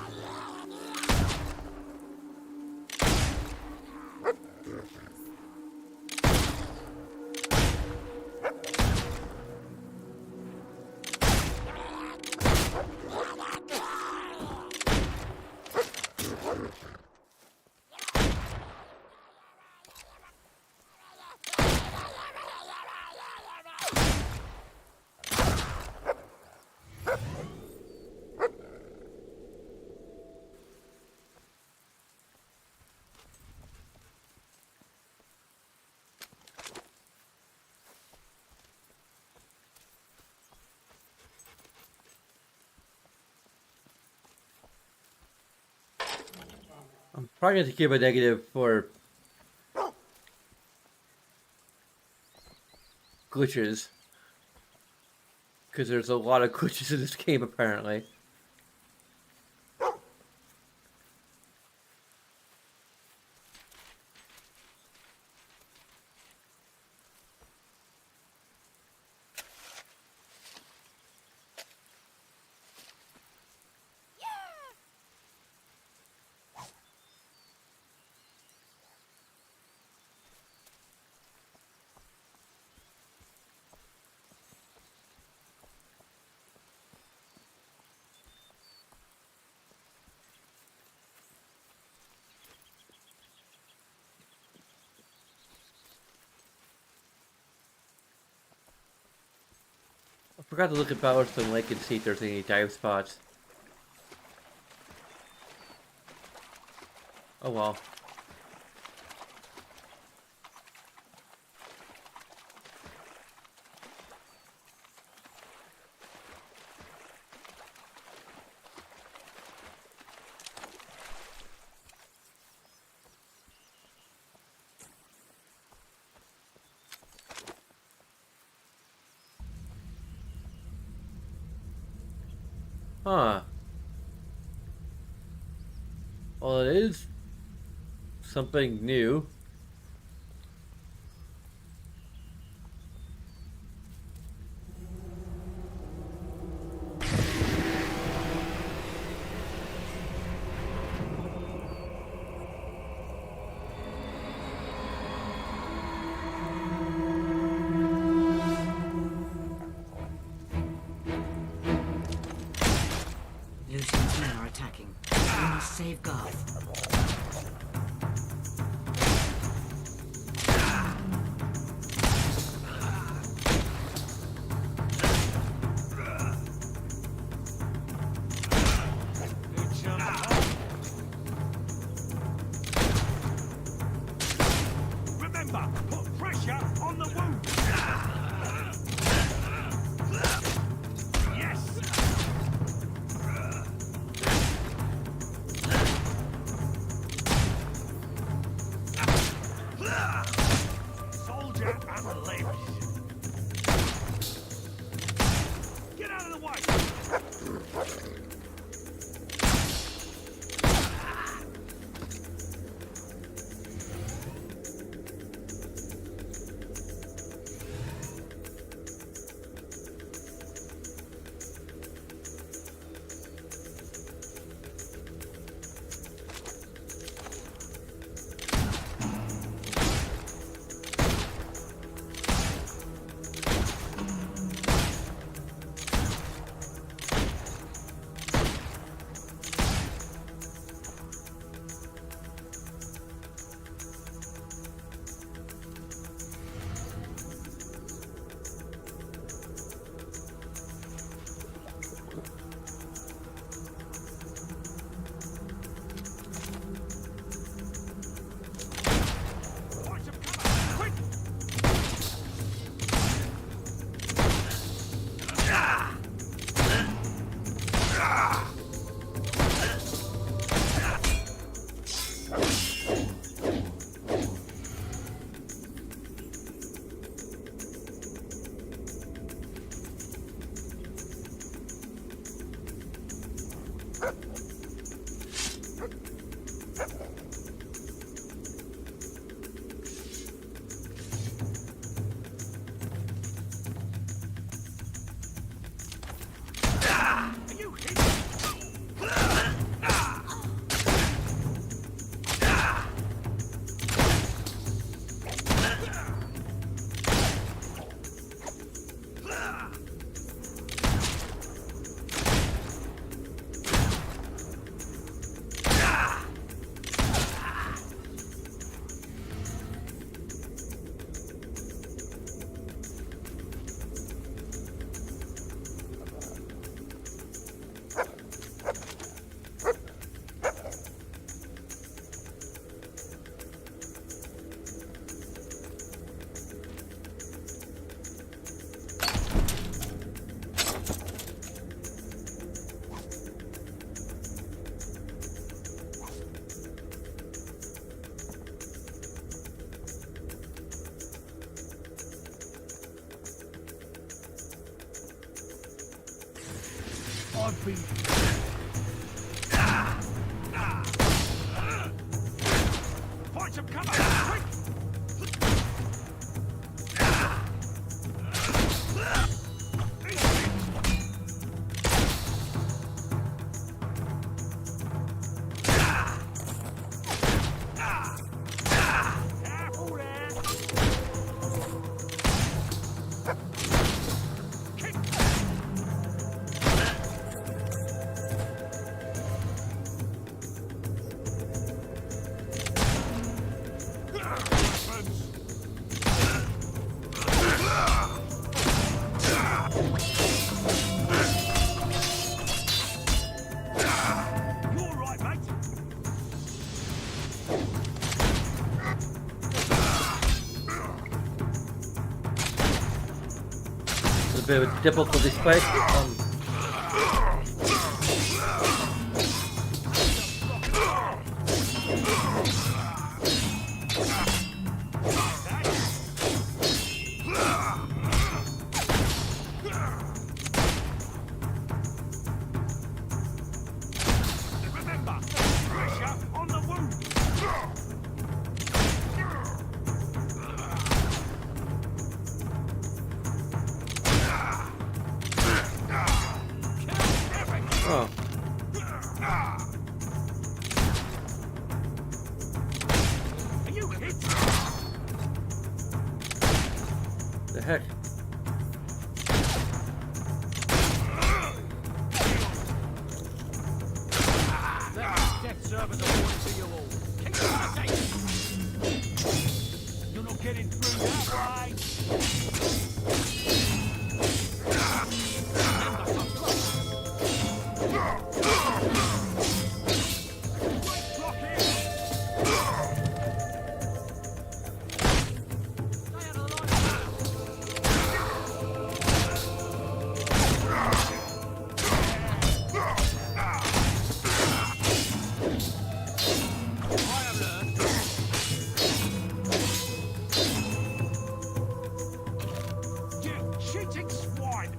I'm probably going to give a negative for glitches. Because there's a lot of glitches in this game, apparently. forgot to look at Bowerstone Lake and see if there's any dive spots. Oh well. Huh. Well, it is something new. Lucian's men are attacking. We must save Garth. Remember, put pressure on the wound. Yes. Soldier and lives. Get out of the way. I've been... Find some cover! Quick! Kick! a bit of a difficulty spike. Remember, pressure on the wound. Oh. Are you hit? The heck? Death servers awarded to you all. Keep it safe. You're not getting through that way. Cheating swine!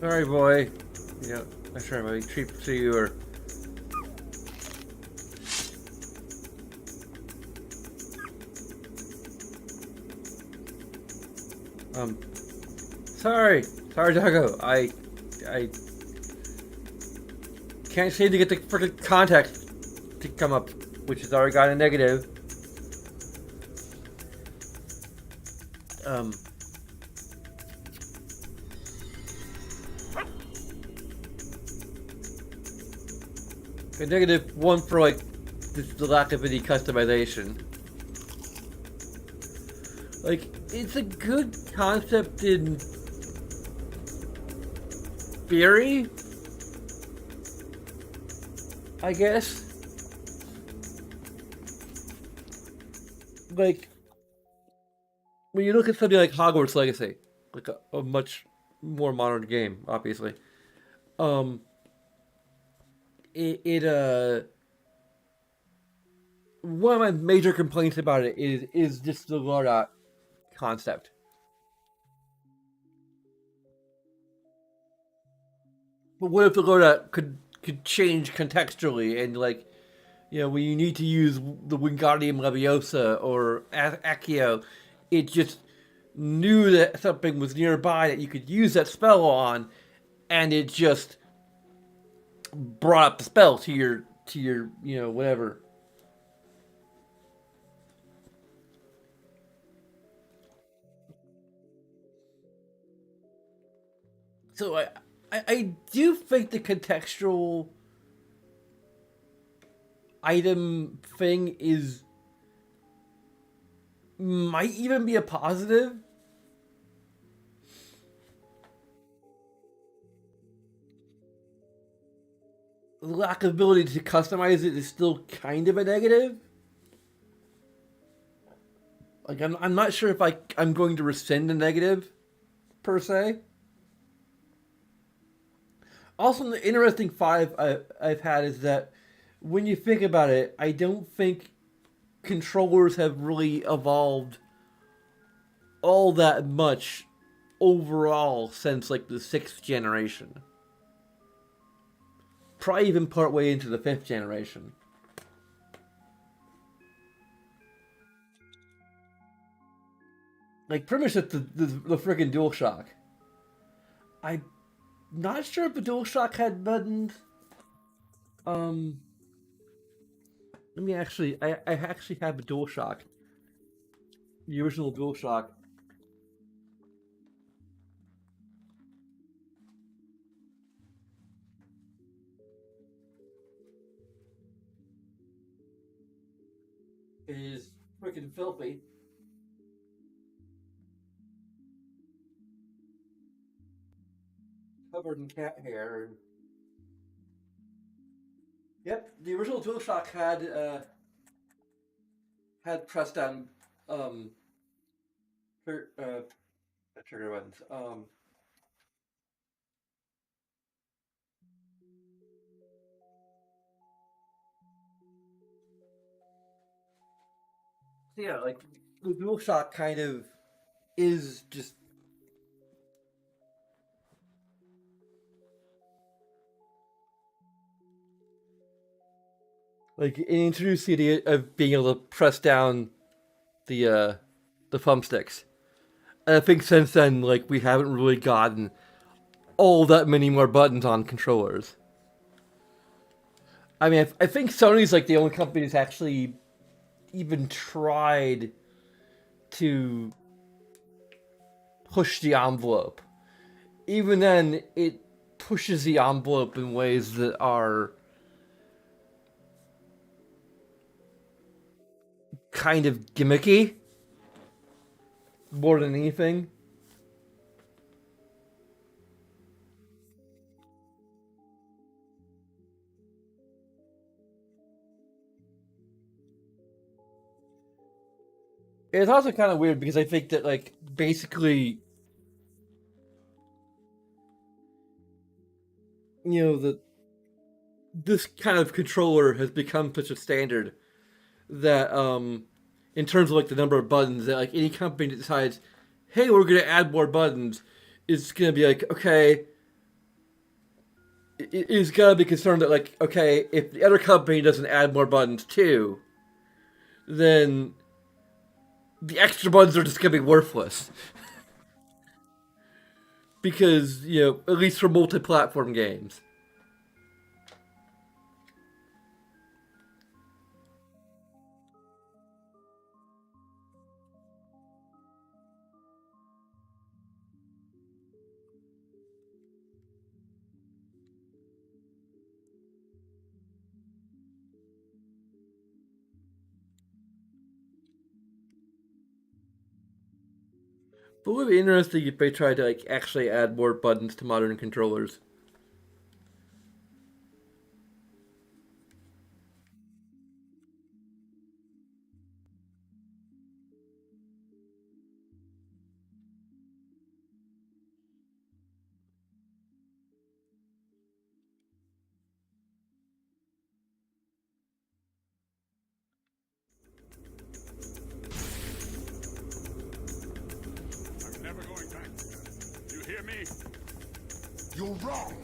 Sorry, boy. Yeah, I'm sure I'm treat to you or. Sorry, Doggo. I can't seem to get the freaking context to come up, which has already got a negative. A -1 for like the lack of any customization. Like, it's a good concept in theory, I guess. Like, when you look at something like Hogwarts Legacy, like a much more modern game, obviously, one of my major complaints about it is just the loadout concept. But what if the loadout could change contextually and, like, you know, when you need to use the Wingardium Leviosa or Accio, it just knew that something was nearby that you could use that spell on, and it just brought up the spell to your you know, whatever. So I do think the contextual item thing might even be a positive. The lack of ability to customize it is still kind of a negative. Like, I'm not sure if I'm going to rescind the negative per se. Also, the interesting five I've had is that when you think about it, I don't think controllers have really evolved all that much overall since, like, the 6th generation. Probably even partway into the 5th generation. Like, pretty much the freaking DualShock. I'm not sure if the DualShock had buttons. Let me actually, I actually have a DualShock. The original DualShock. Is freaking filthy. Covered in cat hair. And... Yep, the original DualShock had pressed down trigger buttons. So yeah, like the DualShock kind of is just like it introduced the idea of being able to press down the thumbsticks. And I think since then, like we haven't really gotten all that many more buttons on controllers. I mean, I think Sony's like the only company that's actually even tried to push the envelope. Even then, it pushes the envelope in ways that are kind of gimmicky more than anything. It's also kind of weird because I think that, like, basically, you know, this kind of controller has become such a standard that, in terms of like the number of buttons, that like any company that decides, hey, we're gonna add more buttons, is gonna be like, okay, is gonna be concerned that like, okay, if the other company doesn't add more buttons too, then the extra buttons are just gonna be worthless. Because, you know, at least for multi-platform games. But it would be interesting if they tried to like actually add more buttons to modern controllers. I'm never going back. You hear me? You're wrong.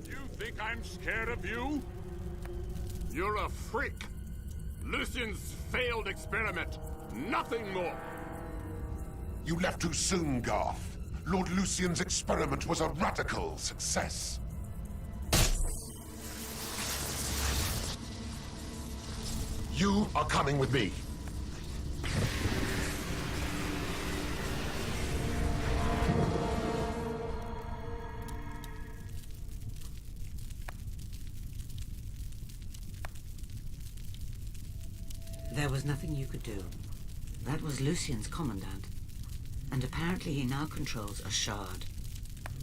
You think I'm scared of you? You're a freak. Lucian's failed experiment. Nothing more. You left too soon, Garth. Lord Lucian's experiment was a radical success. You are coming with me. There was nothing you could do. That was Lucian's commandant. And apparently he now controls a shard.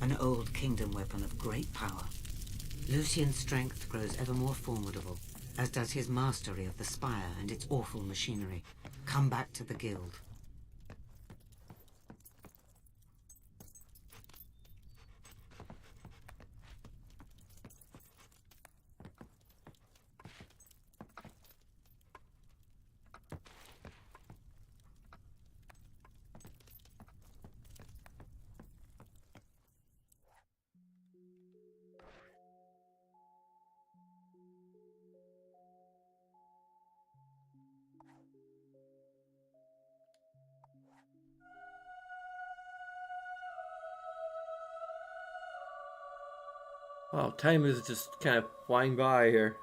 An old kingdom weapon of great power. Lucian's strength grows ever more formidable, as does his mastery of the Spire and its awful machinery. Come back to the Guild. Wow, time is just kind of flying by here.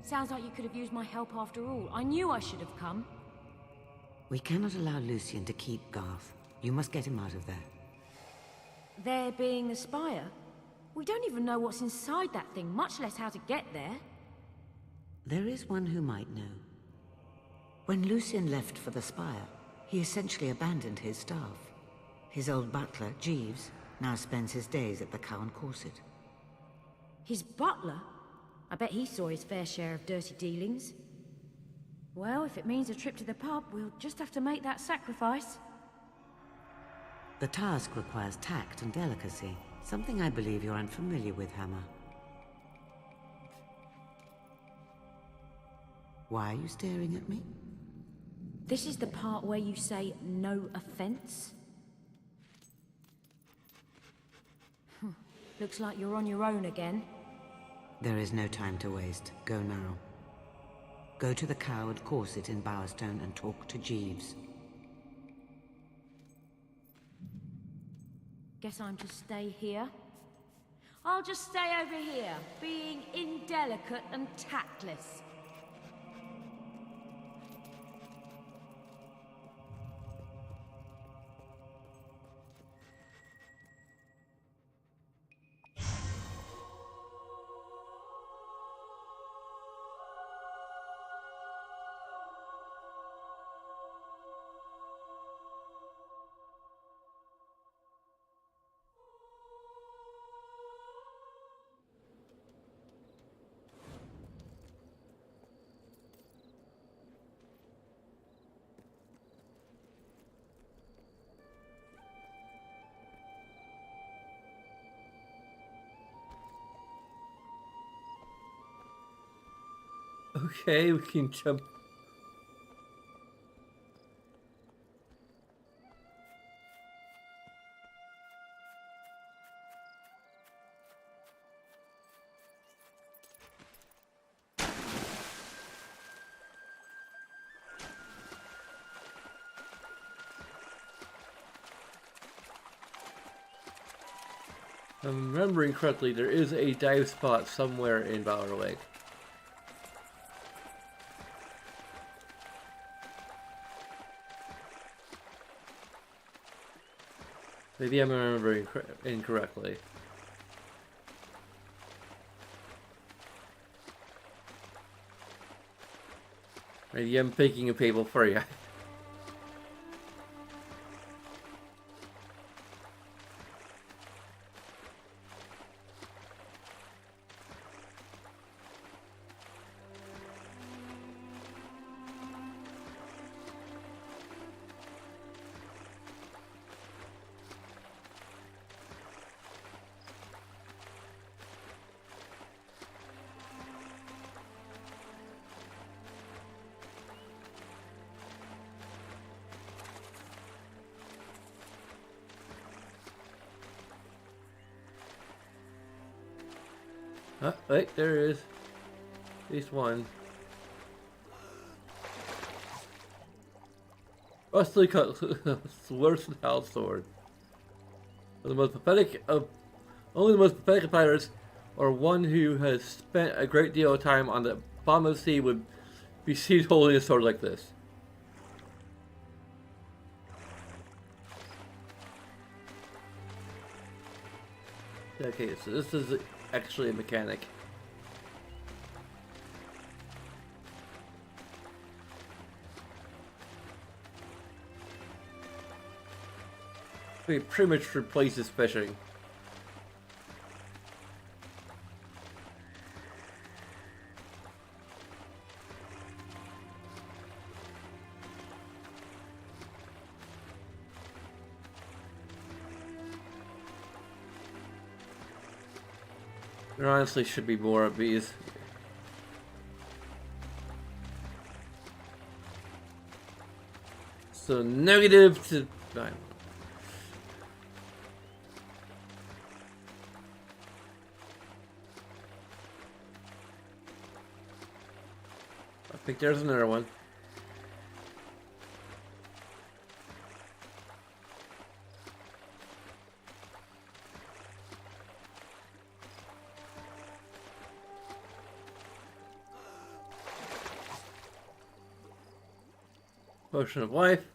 Sounds like you could have used my help after all. I knew I should have come. We cannot allow Lucien to keep Garth. You must get him out of there. There being the spire? We don't even know what's inside that thing, much less how to get there. There is one who might know. When Lucien left for the spire, he essentially abandoned his staff. His old butler, Jeeves, now spends his days at the Cow and Corset. His butler? I bet he saw his fair share of dirty dealings. Well, if it means a trip to the pub, we'll just have to make that sacrifice. The task requires tact and delicacy, something I believe you're unfamiliar with, Hammer. Why are you staring at me? This is the part where you say no offense? Looks like you're on your own again. There is no time to waste. Go now. Go to the Cow and Corset in Bowerstone and talk to Jeeves. Guess I'm to stay here? I'll just stay over here, being indelicate and tactless. Okay, we can jump. If I'm remembering correctly, there is a dive spot somewhere in Bower Lake. Maybe I'm remembering incorrectly. Maybe I'm picking a Fable for you. Oh, wait, there is. At least one. Rusty cut worse than Hal's sword. The most pathetic of only the most pathetic of pirates, or one who has spent a great deal of time on the bottom of the sea, would be seen holding a sword like this. Okay, so this is actually a mechanic. We pretty much replaces fishing. There honestly should be more of these. So negative to 9. I think there's another one. Potion of Life.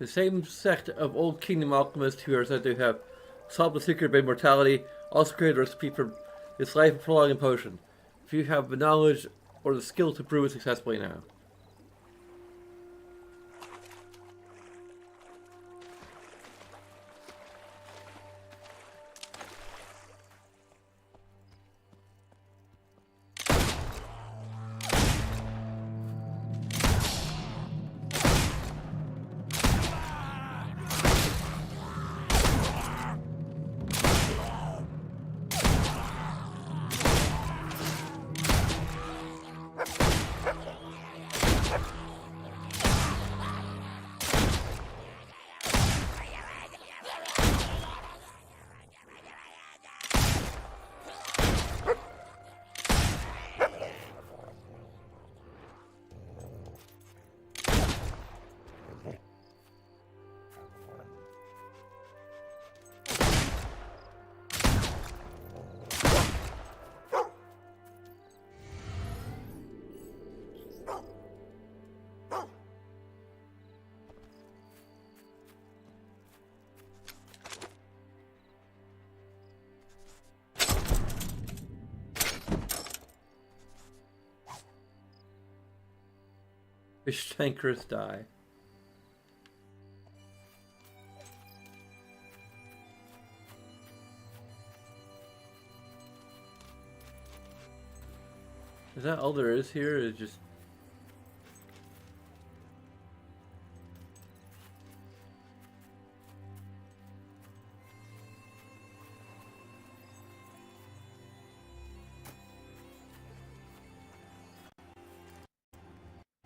The same sect of Old Kingdom alchemists who are said to have solved the secret of immortality also created a recipe for this life-prolonging potion. If you have the knowledge or the skill to brew it successfully now. Fish tankers die. Is that all there is here? Is just...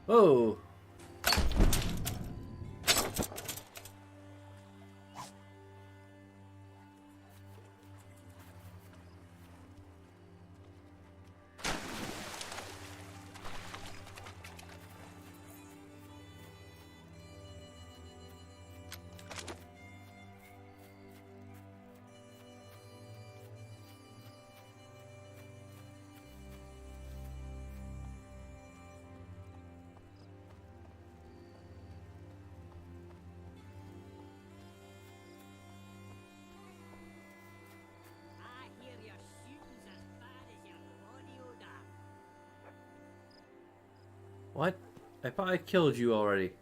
Whoa! I hear your shoes as bad as your rodeo dog. What? I thought I killed you already.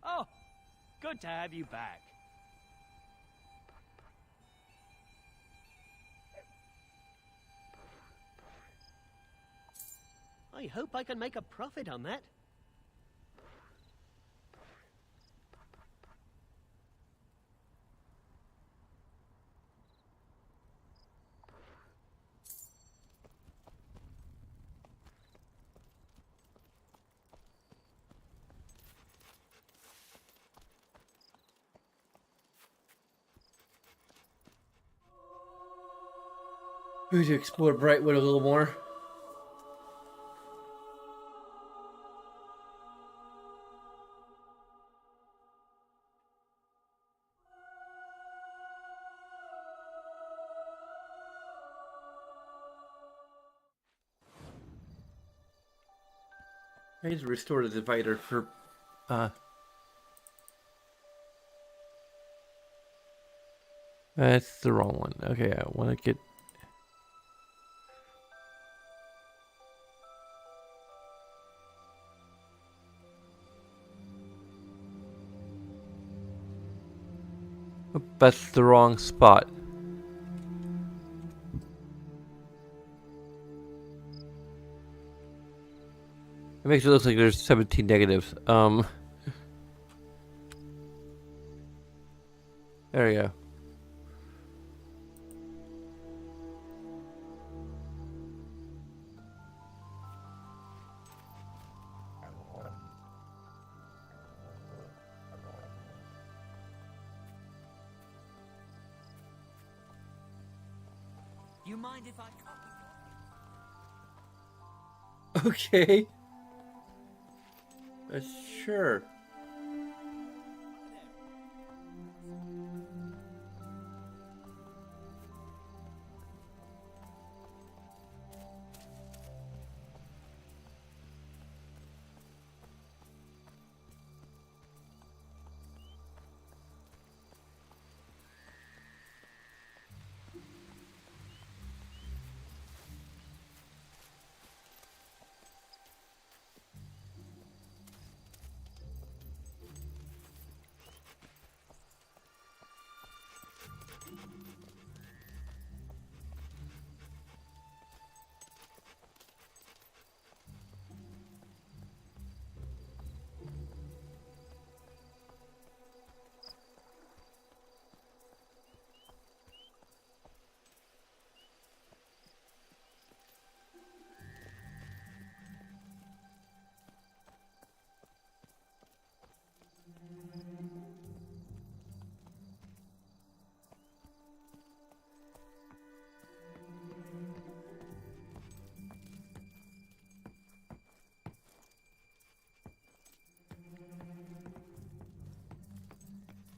Oh, good to have you back. I hope I can make a profit on that. We need to explore Brightwood a little more. I need to restore the divider for that's the wrong one. Okay, I want to get... Oh, that's the wrong spot. It makes it look like there's 17 negatives. There we go. you mind if I come? Okay. Sure.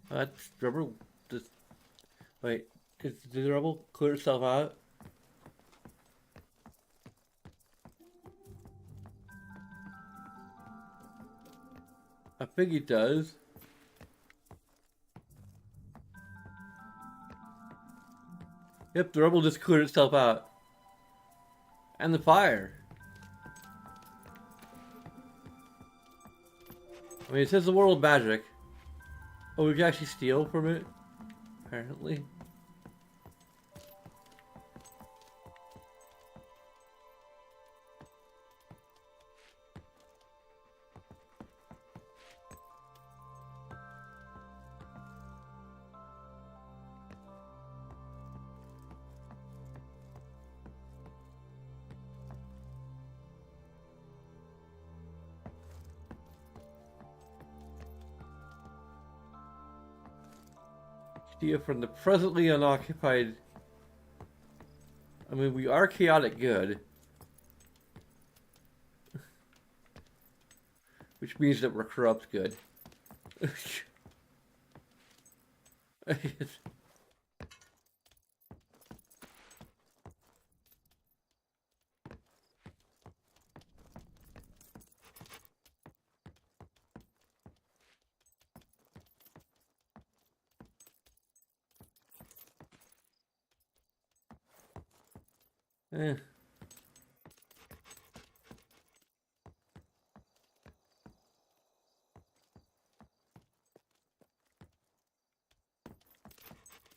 That's rubber. Just wait. Did the rubble clear itself out? I think it does. Yep, the rubble just cleared itself out. And the fire. I mean, it says the world of magic. Oh, we can actually steal from it? Apparently. Steal from the presently unoccupied. I mean, we are chaotic good. Which means that we're corrupt good. Eh.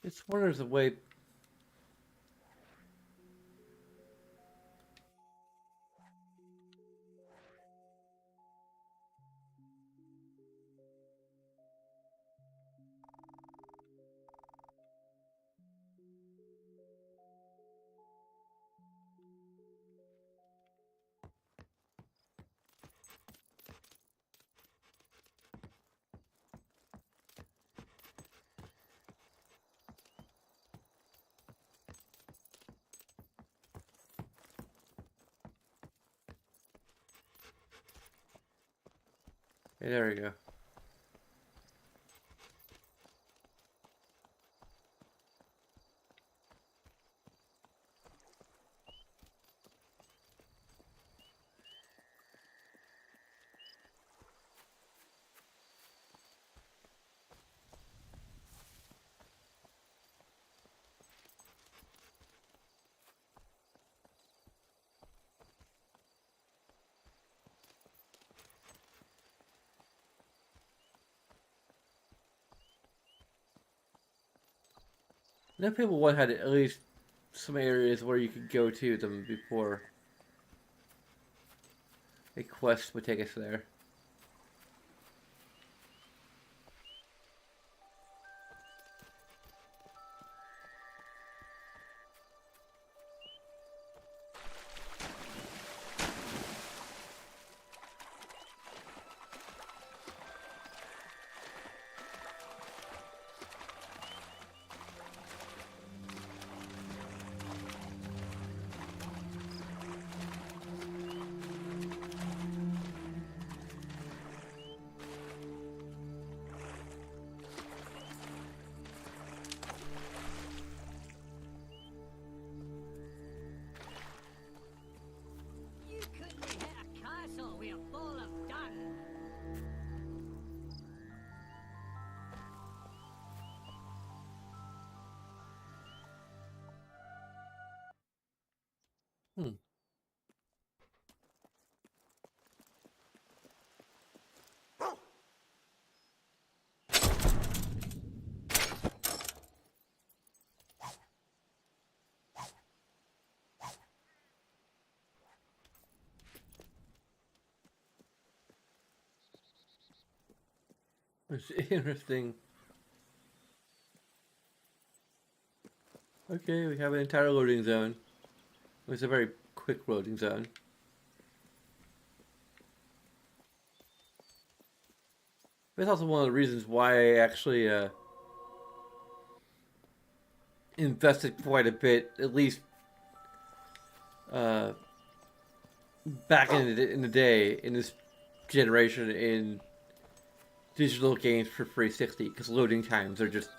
It's one of the way. Hey, there we go. Now Fable 1 had at least some areas where you could go to them before a quest would take us there. It's interesting. Okay, we have an entire loading zone. It's a very quick loading zone. That's also one of the reasons why I actually invested quite a bit, at least back in the day, in this generation, in digital games for 360, because loading times are just...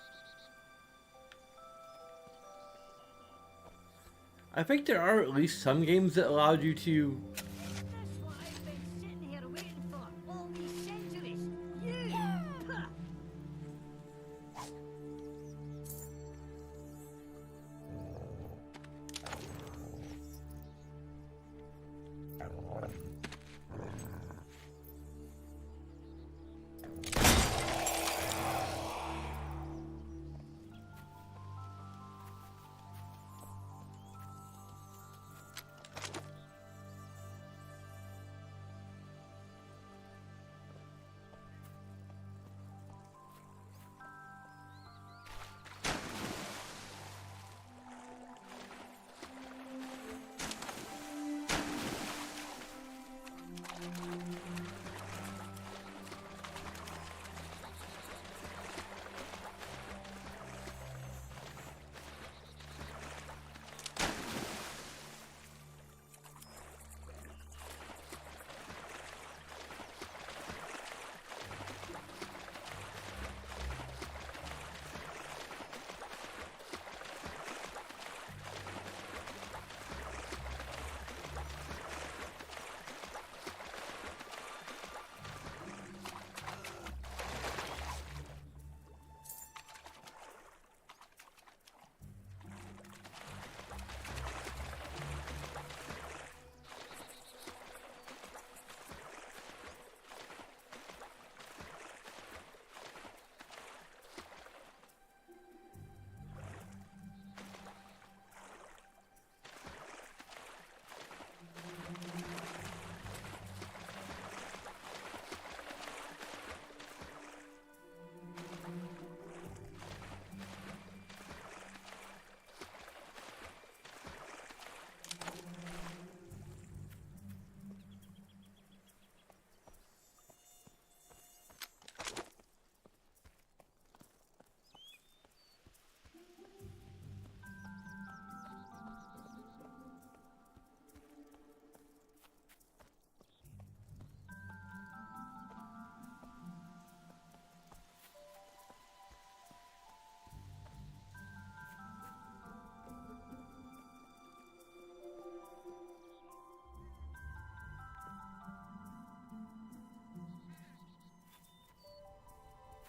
I think there are at least some games that allowed you to... That's what I've been sitting here waiting for all these centuries. You! Huh.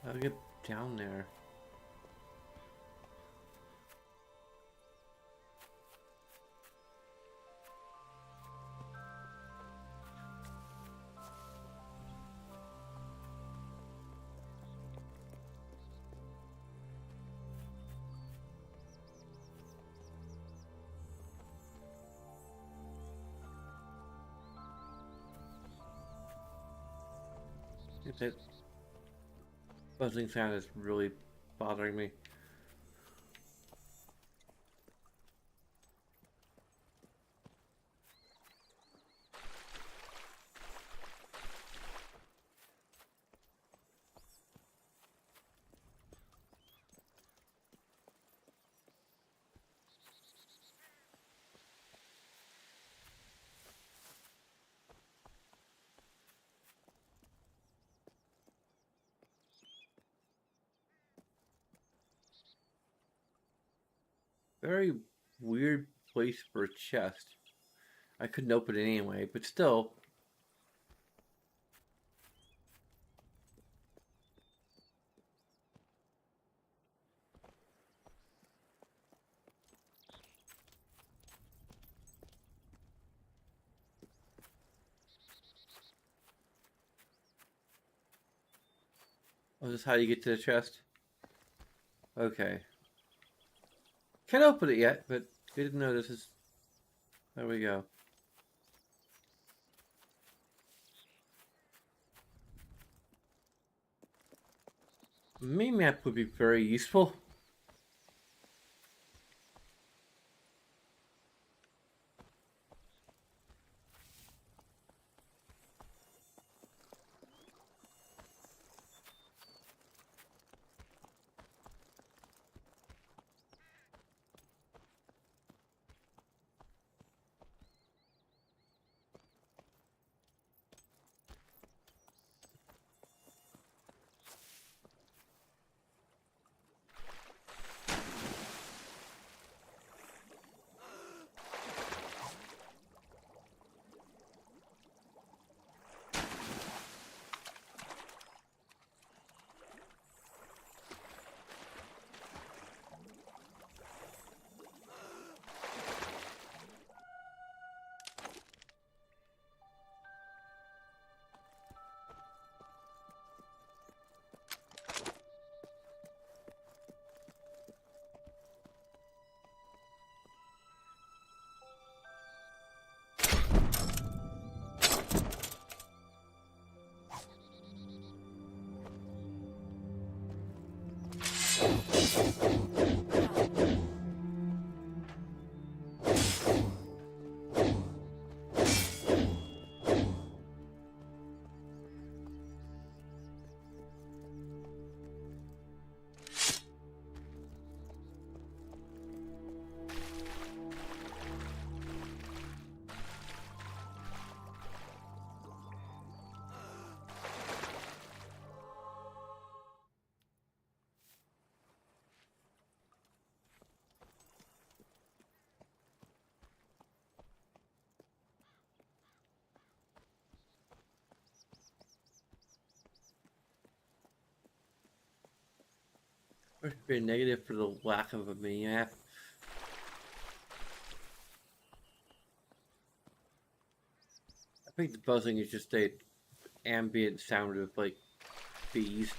How do I get down there? That buzzing sound is really bothering me. Very weird place for a chest. I couldn't open it anyway, but still. Oh, is this how you get to the chest? Okay. Can't open it yet, but good to know this is... There we go. Mini-map would be very useful. Or it should be a negative for the lack of a mini-map. I think the buzzing is just a ambient sound of like bees.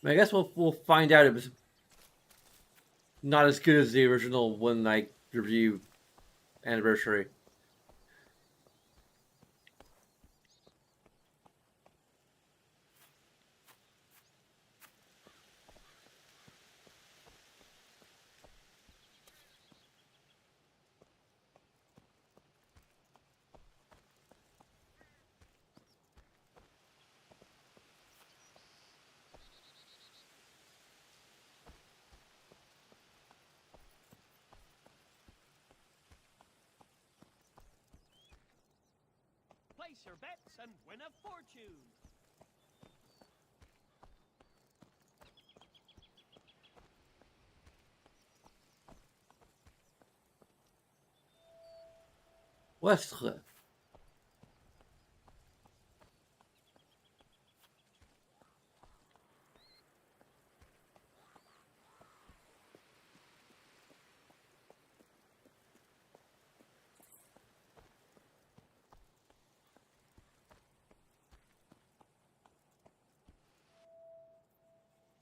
I guess we'll find out it was not as good as the original One Night Review Anniversary. Place your bets and win a fortune. Westcliff.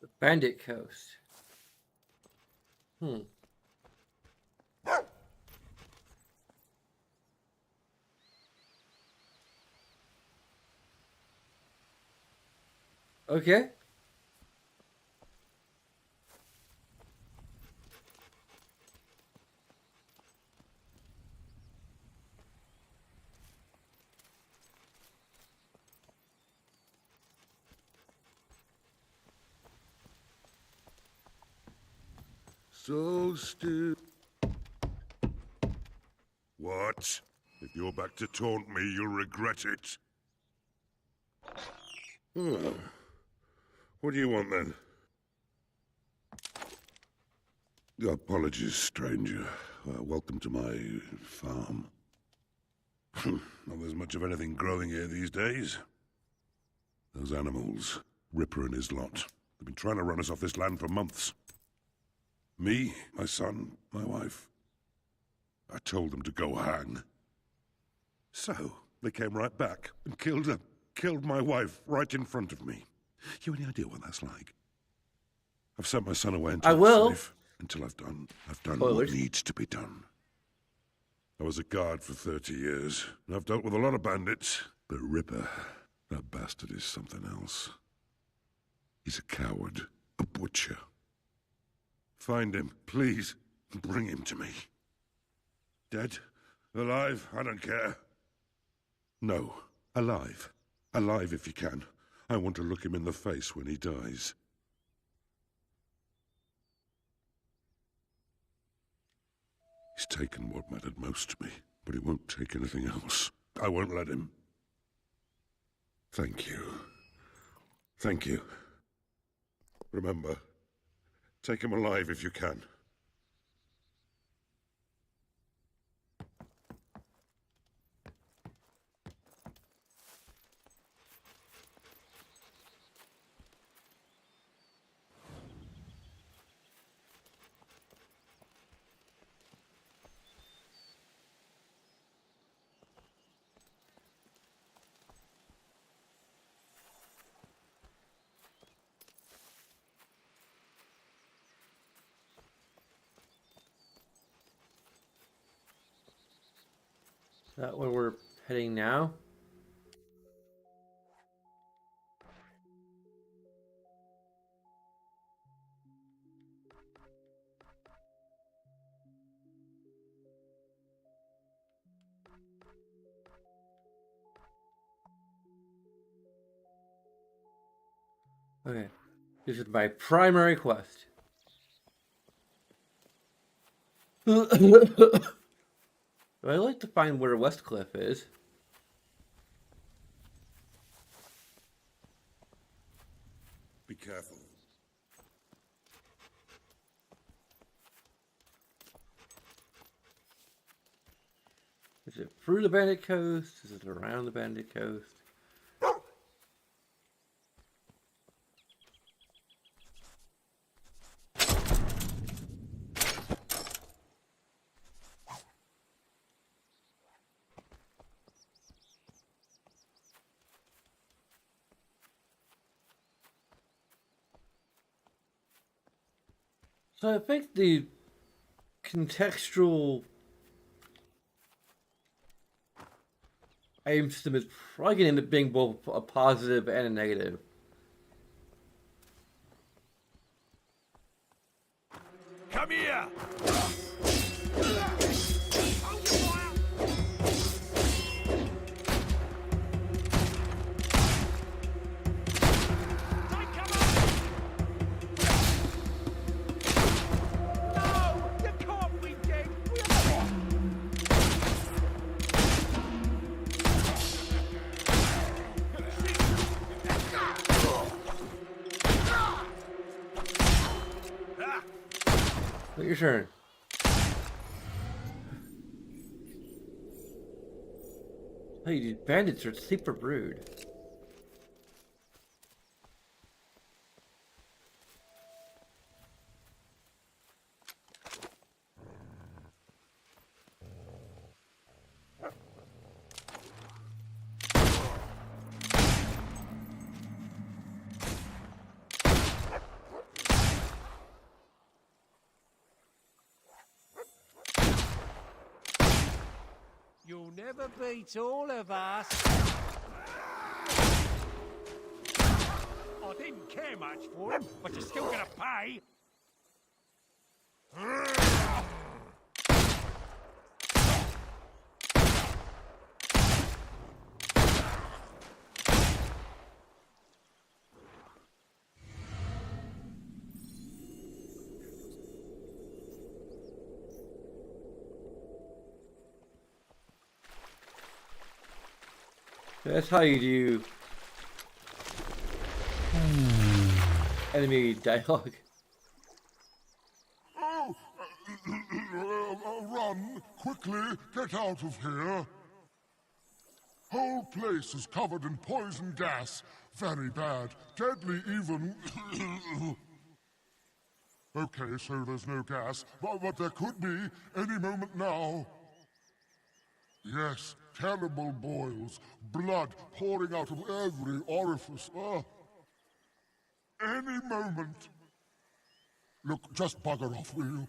The Bandit Coast. Okay. So still. What? If you're back to taunt me, you'll regret it. What do you want, then? Apologies, stranger. Welcome to my farm. Not there's much of anything growing here these days. Those animals, Ripper and his lot, they've been trying to run us off this land for months. Me, my son, my wife. I told them to go hang. So, they came right back and killed my wife right in front of me. You any idea what that's like? I've sent my son away until I will. safe, until I've done Spoilers. what needs to be done. I was a guard for 30 years, and I've dealt with a lot of bandits, but Ripper, that bastard is something else. He's a coward, a butcher. Find him, please, and bring him to me. Dead? Alive? I don't care. No, alive. Alive if you can. I want to look him in the face when he dies. He's taken what mattered most to me, but he won't take anything else. I won't let him. Thank you. Thank you. Remember, take him alive if you can. Is that where we're heading now? Okay. This is my primary quest. I'd like to find where Westcliff is. Be careful. Is it through the Bandit Coast? Is it around the Bandit Coast? So I think the contextual aim system is probably going to end up being both a positive and a negative. Come here! Take your turn. Hey, these bandits are super rude. You'll never beat all of us. I didn't care much for him, but you're still gonna pay. That's how you do. enemy dialogue. Oh! Run! Quickly! Get out of here! Whole place is covered in poison gas. Very bad. Deadly even. Okay, so there's no gas, but there could be any moment now. Yes, terrible boils. Blood pouring out of every orifice. Any moment. Look, just bugger off, will you?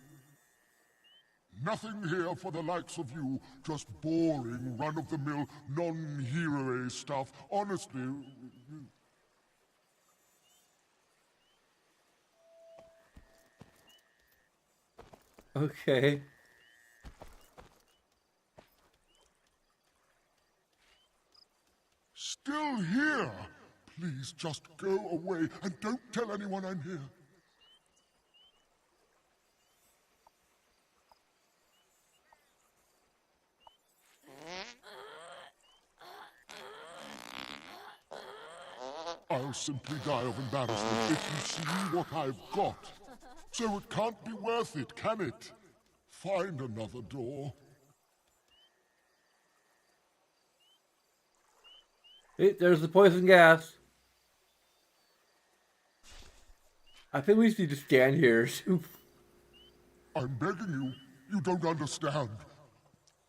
Nothing here for the likes of you. Just boring, run-of-the-mill, non-hero stuff. Honestly... Okay. Still here? Please just go away and don't tell anyone I'm here. I'll simply die of embarrassment if you see what I've got. So it can't be worth it, can it? Find another door. Hey, there's the poison gas. I think we just need to stand here. I'm begging you. You don't understand.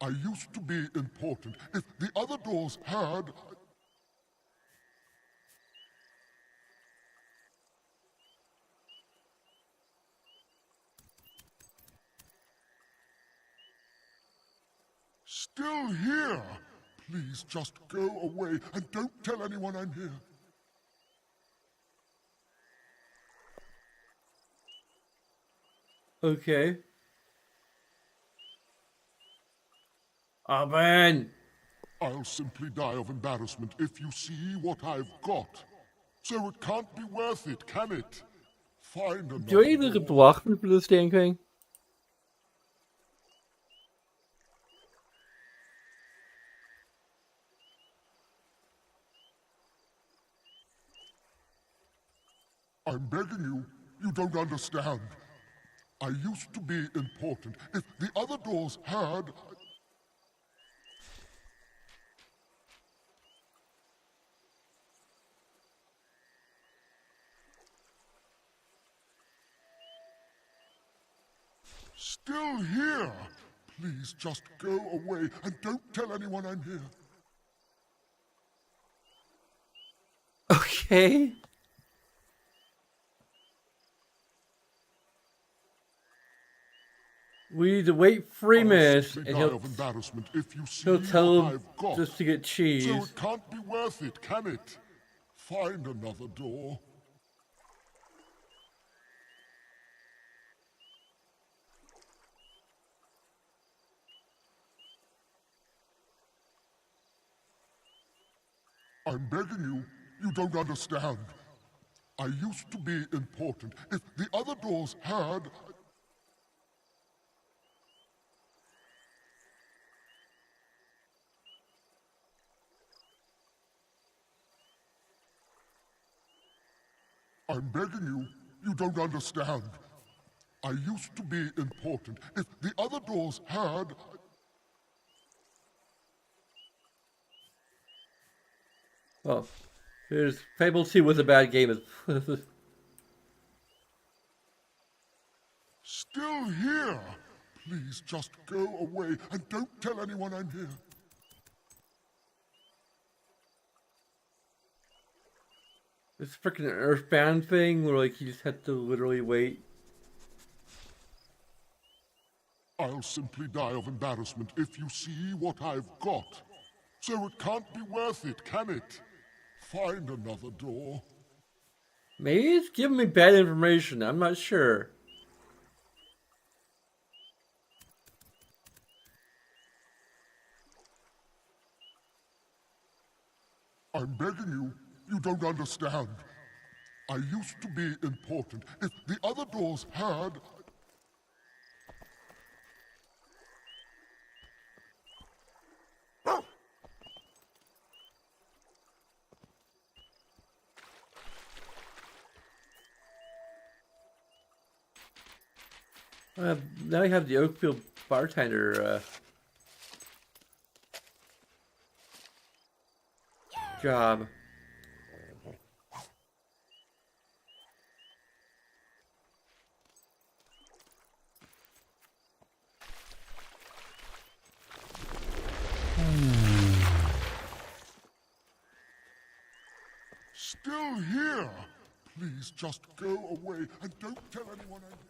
I used to be important. If the other doors had... Still here? Please just go away and don't tell anyone I'm here. Okay. Amen. I'll simply die of embarrassment if you see what I've got. So it can't be worth it, can it? Find another Do I need to look at the walkthrough for this dang thing? I'm begging you. You don't understand. I used to be important. If the other doors had... Still here? Please just go away and don't tell anyone I'm here. Okay. We need to wait 3 minutes, and he'll tell him just to get cheese. So it can't be worth it, can it? Find another door. I'm begging you. You don't understand. I used to be important. If the other doors had... I'm begging you. You don't understand. I used to be important. If the other doors had... Well, here's Fable 2 was a bad game. Still here? Please just go away and don't tell anyone I'm here. This freaking Earthbound thing where like you just have to literally wait. I'll simply die of embarrassment if you see what I've got. So it can't be worth it, can it? Find another door. Maybe it's giving me bad information. I'm not sure. I'm begging you. You don't understand. I used to be important. If the other doors had... Now we have the Oakfield bartender job. Still here? Please just go away and don't tell anyone anything.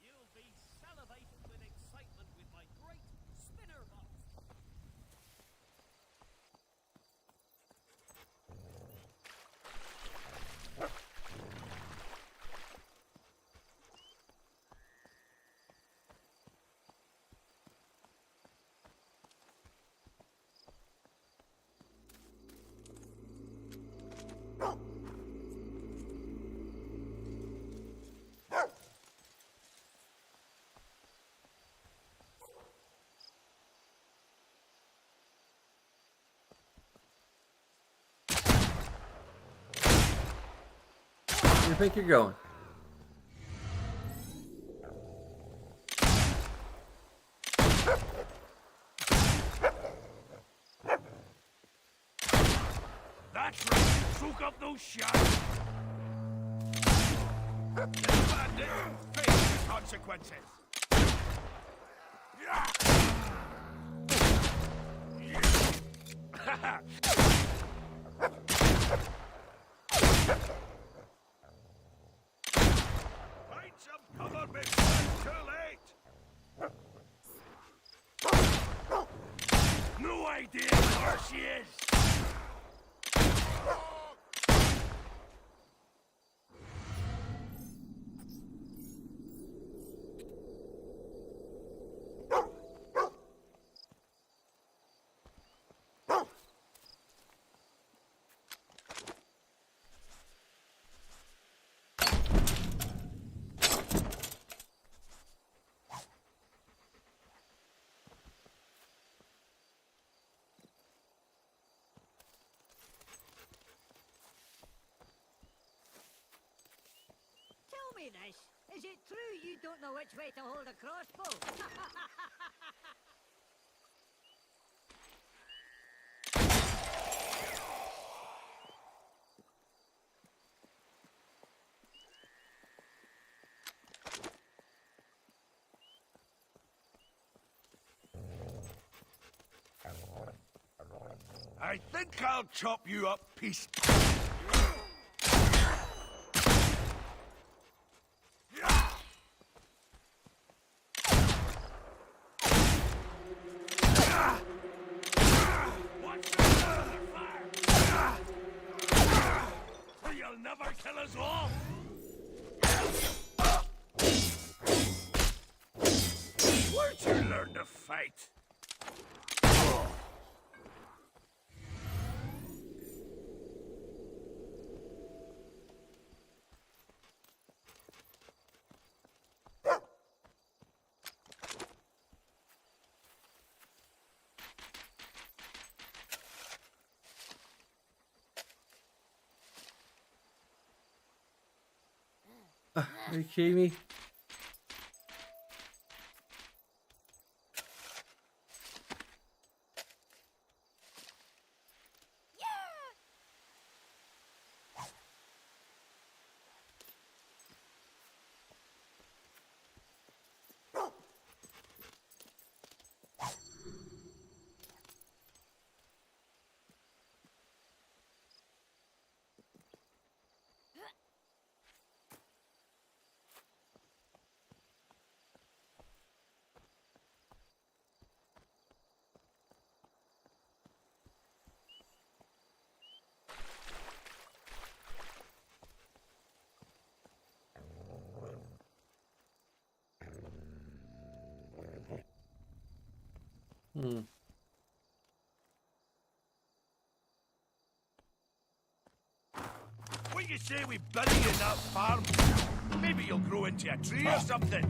You'll be salivating with excitement with my great spinner box. Where do you think you're going? That's right. Soak up those shots. This bandit will face the consequences. Find some cover before it's too late. No idea where she is. Tell me this. Is it true you don't know which way to hold a crossbow? I think I'll chop you up piece. You'll never kill us all. Where'd you learn to fight? Are you kidding me? What you say we bury you in that farm? Maybe you'll grow into a tree or something.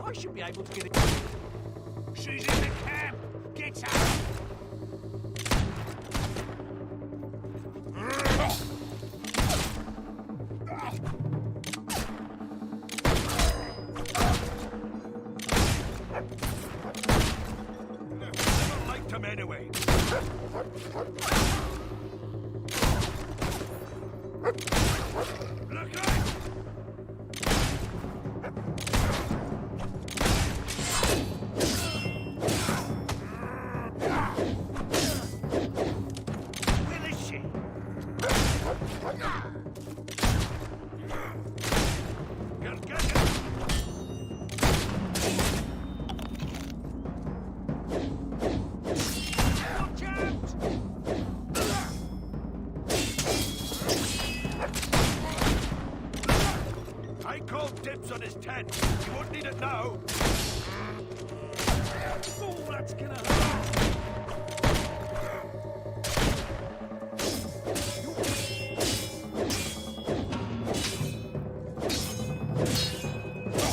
I should be able to get it. She's in the camp. Get her. Never liked him anyway. Look out! Where is she? Get her. Watch out! I called dibs on his tent. You won't need it now. Oh, that's gonna hurt.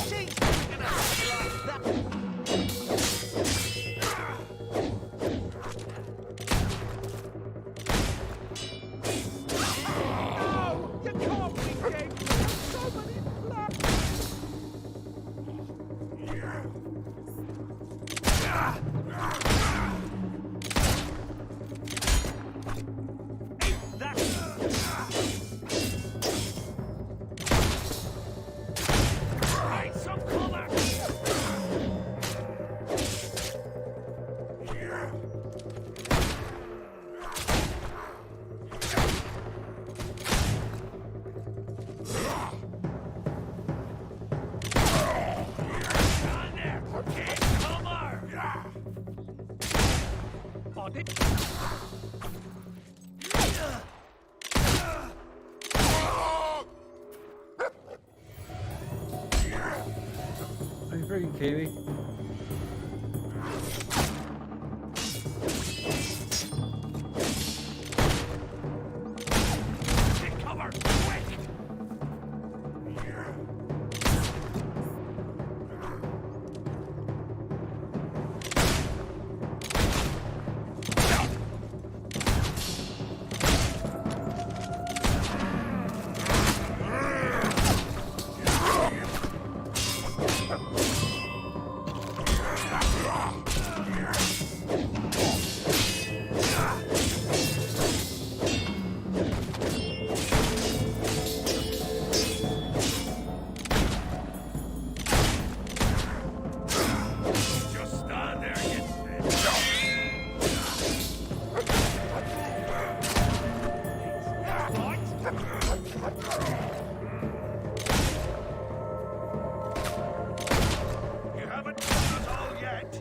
She's gonna hurt like that. No! You can't be dead! So many blood! Hey, some cover! Down there! Get cover! Oh, did... Are you freaking kidding me? Get cover! Quick! Just stand there, you You haven't done it all yet.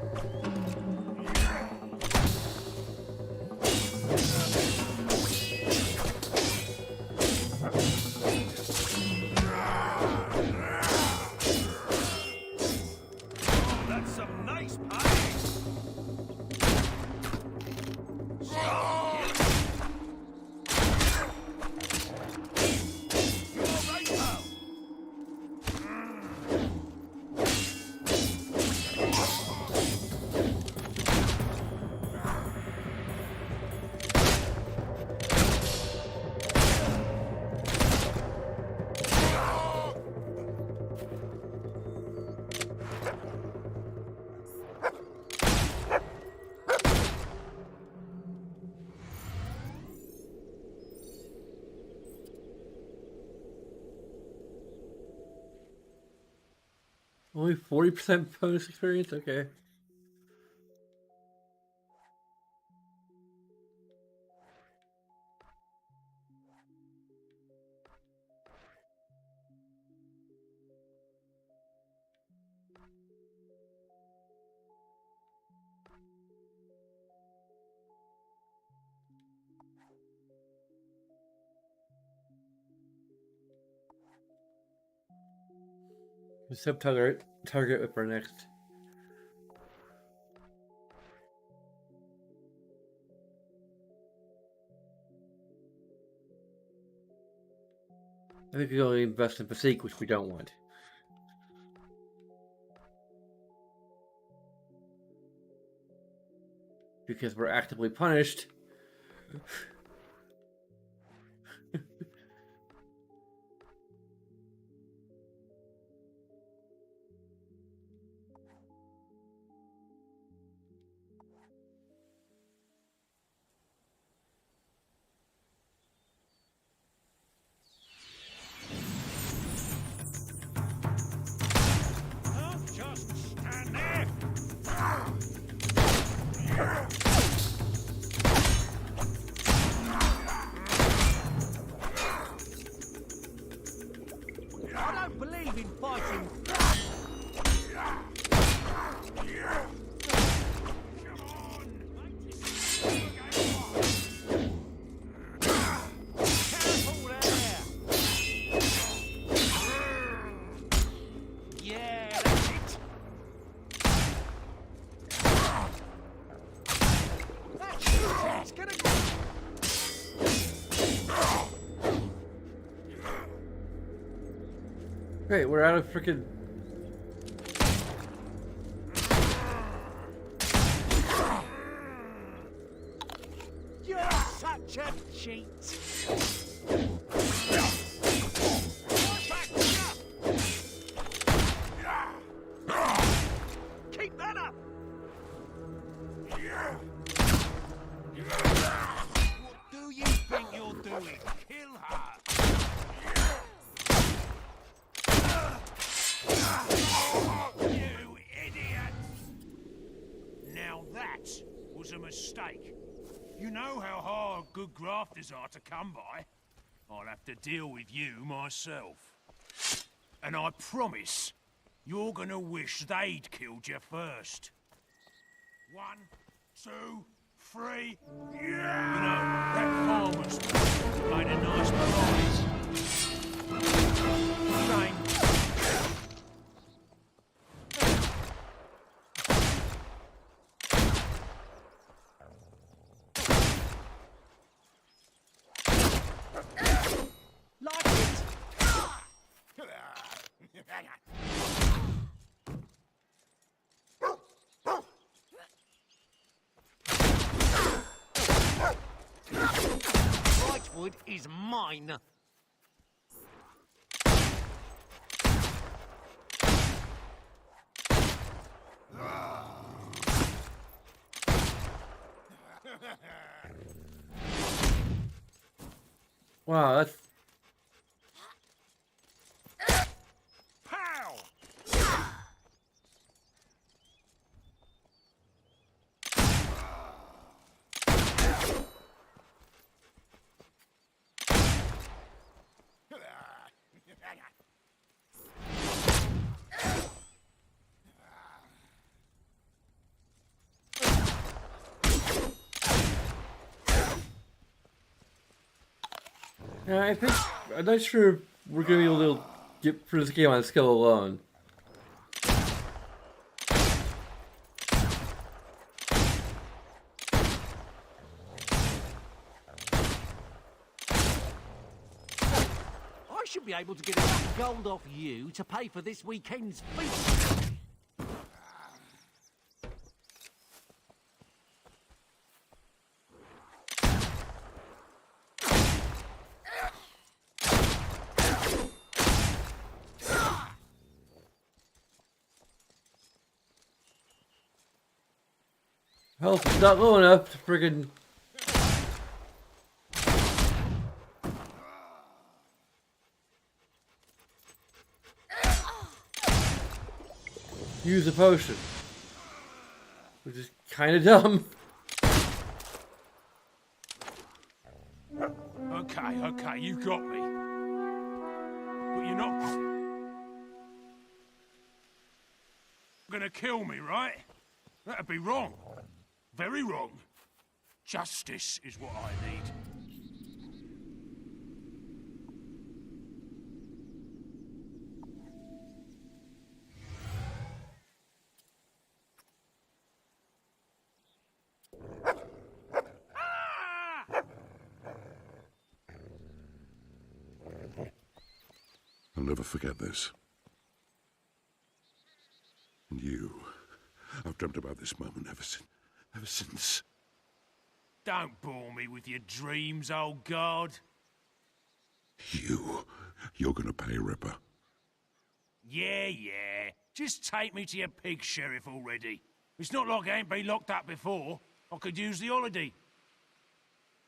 Oh, that's some nice pie. Stop! You all right, pal? Only 40% bonus experience? Okay. Sub target for next. I think we only invest in physique, which we don't want. because we're actively punished. Just stand there. I don't believe in fighting. Careful there. Yeah, that's it. That's it. It's gonna go. Great, we're out of freaking. You're such a cheat. Keep that up. What do you think you're doing? Kill her. You idiot! Now that was a mistake. You know how hard good grafters are to come by. I'll have to deal with you myself. And I promise, you're gonna wish they'd killed you first. 1, 2, 3. Yeah! You know, that farmer's made a nice prize. Shame. Like it. Brightwood is mine. Wow, that's. Pow! Yeah, I think I'm not sure we're gonna be able to get through this game on skill alone. I should be able to get enough gold off you to pay for this weekend's feast. Health is not low enough to friggin' use a potion, which is kind of dumb. Okay, you got me. But you're not gonna kill me, right? That'd be wrong. Very wrong. Justice is what I need. I'll never forget this. And you. I've dreamt about this moment ever since. Don't bore me with your dreams, old guard. You're gonna pay, Ripper. Yeah. Just take me to your pig sheriff already. It's not like I ain't been locked up before. I could use the holiday.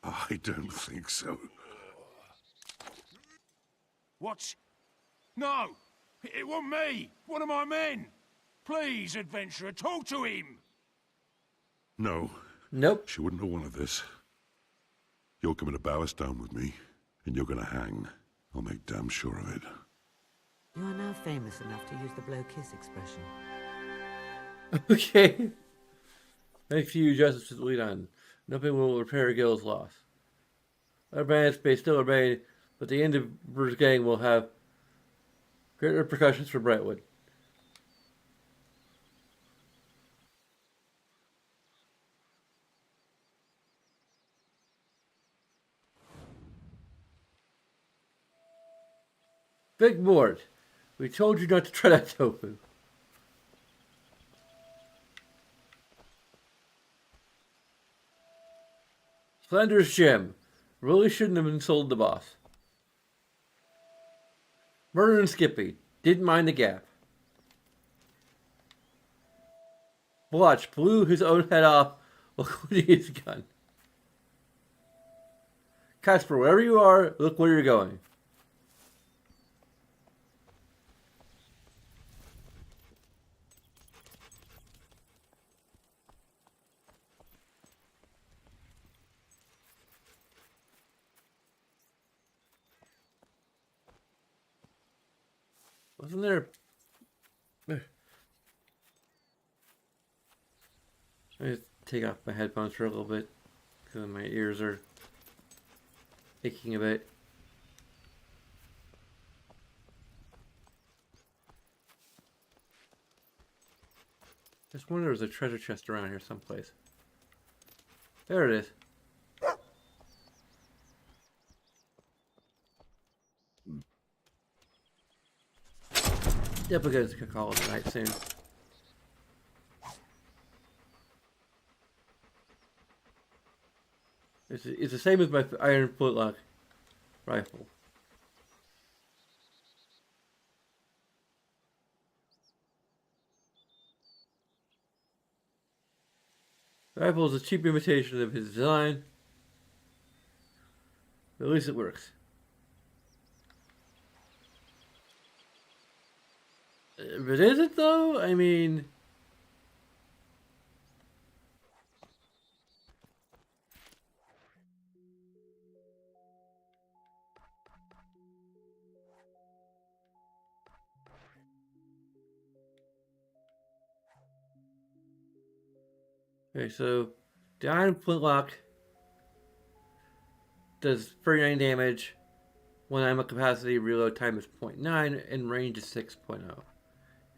I don't think so. What? No! It wasn't me! One of my men! Please, adventurer, talk to him! No. Nope. She wouldn't have wanted this. You're coming to Bowerstone with me, and you're gonna hang. I'll make damn sure of it. You are now famous enough to use the blow kiss expression. Okay. Thanks to you, Justice is lead on. Nothing will repair Gil's loss. Our bands may still remain, but the end of Bruce's gang will have great repercussions for Brightwood. Big Mort, we told you not to try that tofu. Slender's Jim. Really shouldn't have been sold the boss. Murder and Skippy. Didn't mind the gap. Blotch blew his own head off while holding his gun. Casper, wherever you are, look where you're going. Wasn't there... I just take off my headphones for a little bit because my ears are aching a bit. Just wonder if there's a treasure chest around here someplace. There it is. Yep, we're going to call it tonight soon. It's the same as my iron flintlock rifle. The rifle is a cheap imitation of his design, but at least it works. But is it though? I mean... Okay, so the iron flintlock does 39 damage, 1 ammo capacity, reload time is 0.9, and range is 6.0.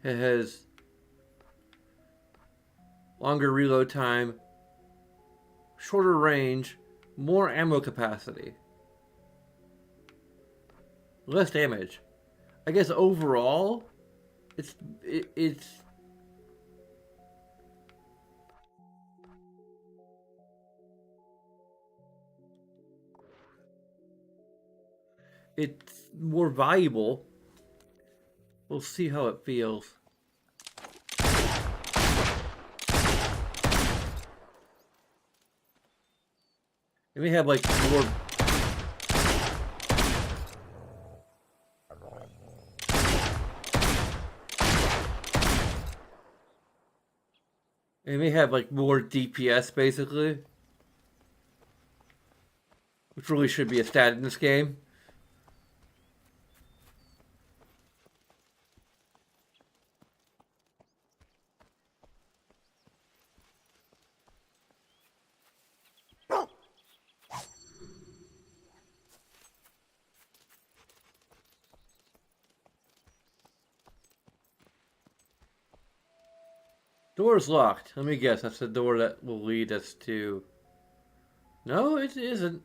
It has longer reload time, shorter range, more ammo capacity, less damage. I guess overall, it's more valuable. We'll see how it feels. It may have like more. It may have like more DPS basically, which really should be a stat in this game. Door's locked. Let me guess. That's the door that will lead us to... No, it isn't.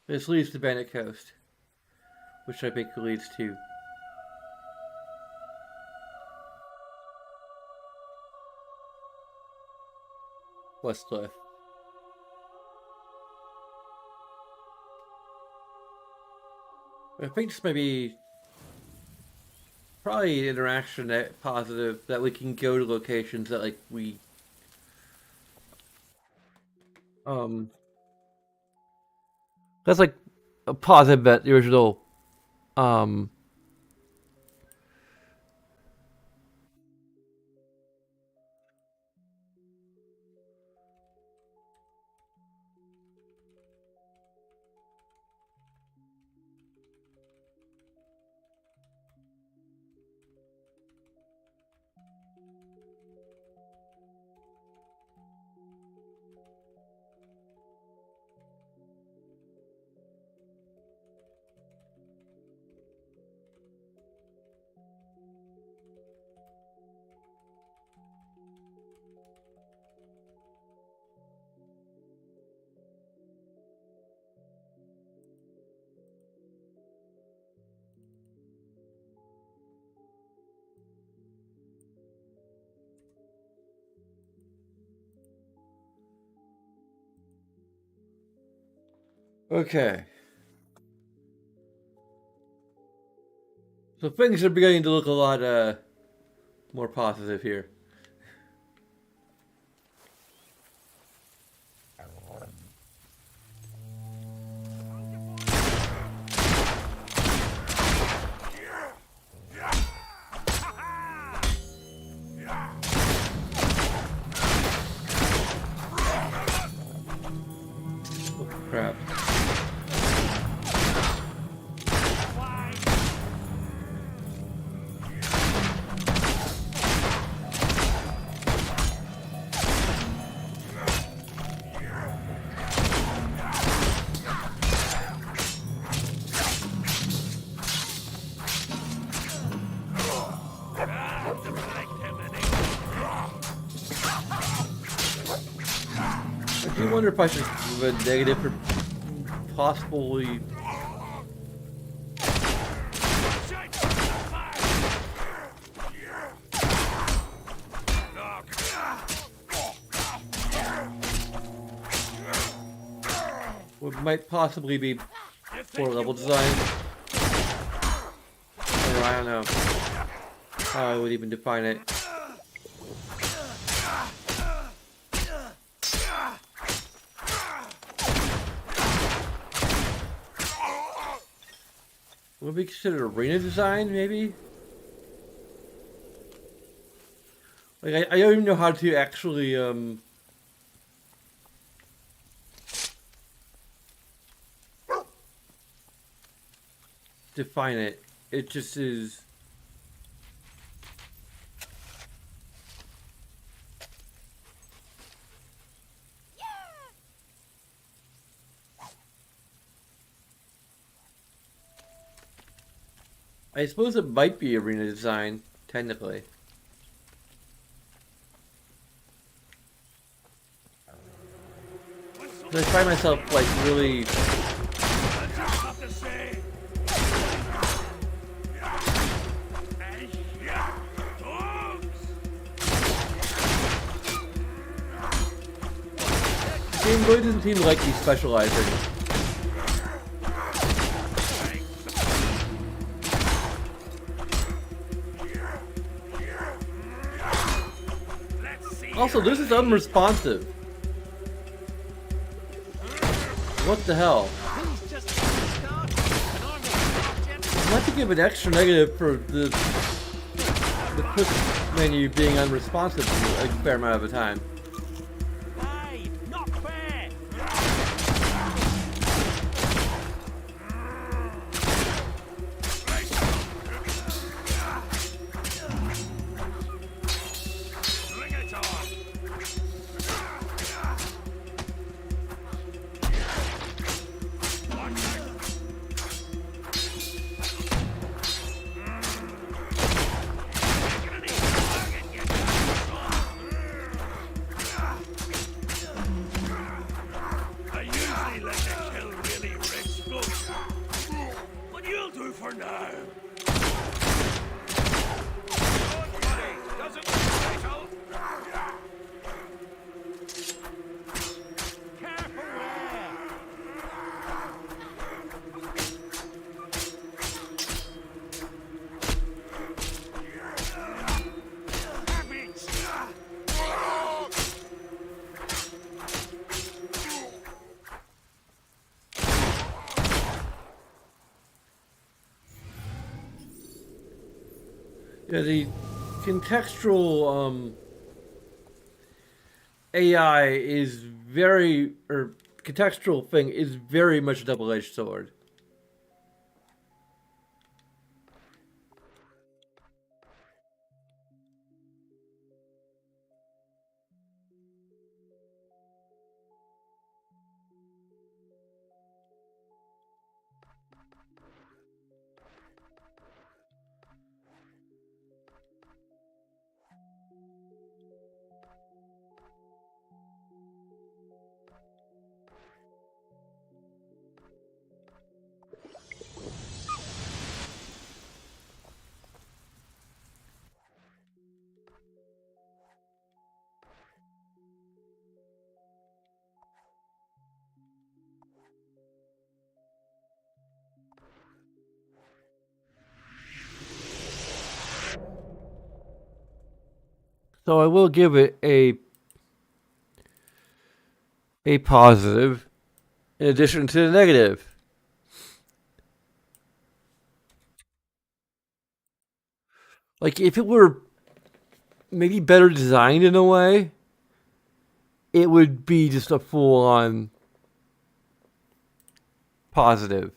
This leads to Bandit Coast, which I think leads to Westcliff. I think this may be probably an interaction that positive that we can go to locations that like we that's like a positive that the original okay. So things are beginning to look a lot more positive here. Oh, crap. I do wonder if I should give a negative for possibly. What might possibly be poor level design. Or I don't know how I would even define it. Would be considered arena design, maybe? Like, I don't even know how to actually, define it. It just is... I suppose it might be arena design, technically. But I find myself, like, really... The game really doesn't seem to like me specializing. Also, this is unresponsive. What the hell? I might have to give an extra negative for the quick menu being unresponsive for a fair amount of the time. for now. Don't worry, doesn't look vital. Careful there. Yeah, the contextual AI is very, or contextual thing is very much a double-edged sword. So I will give it a positive in addition to the negative. Like if it were maybe better designed in a way, it would be just a full-on positive.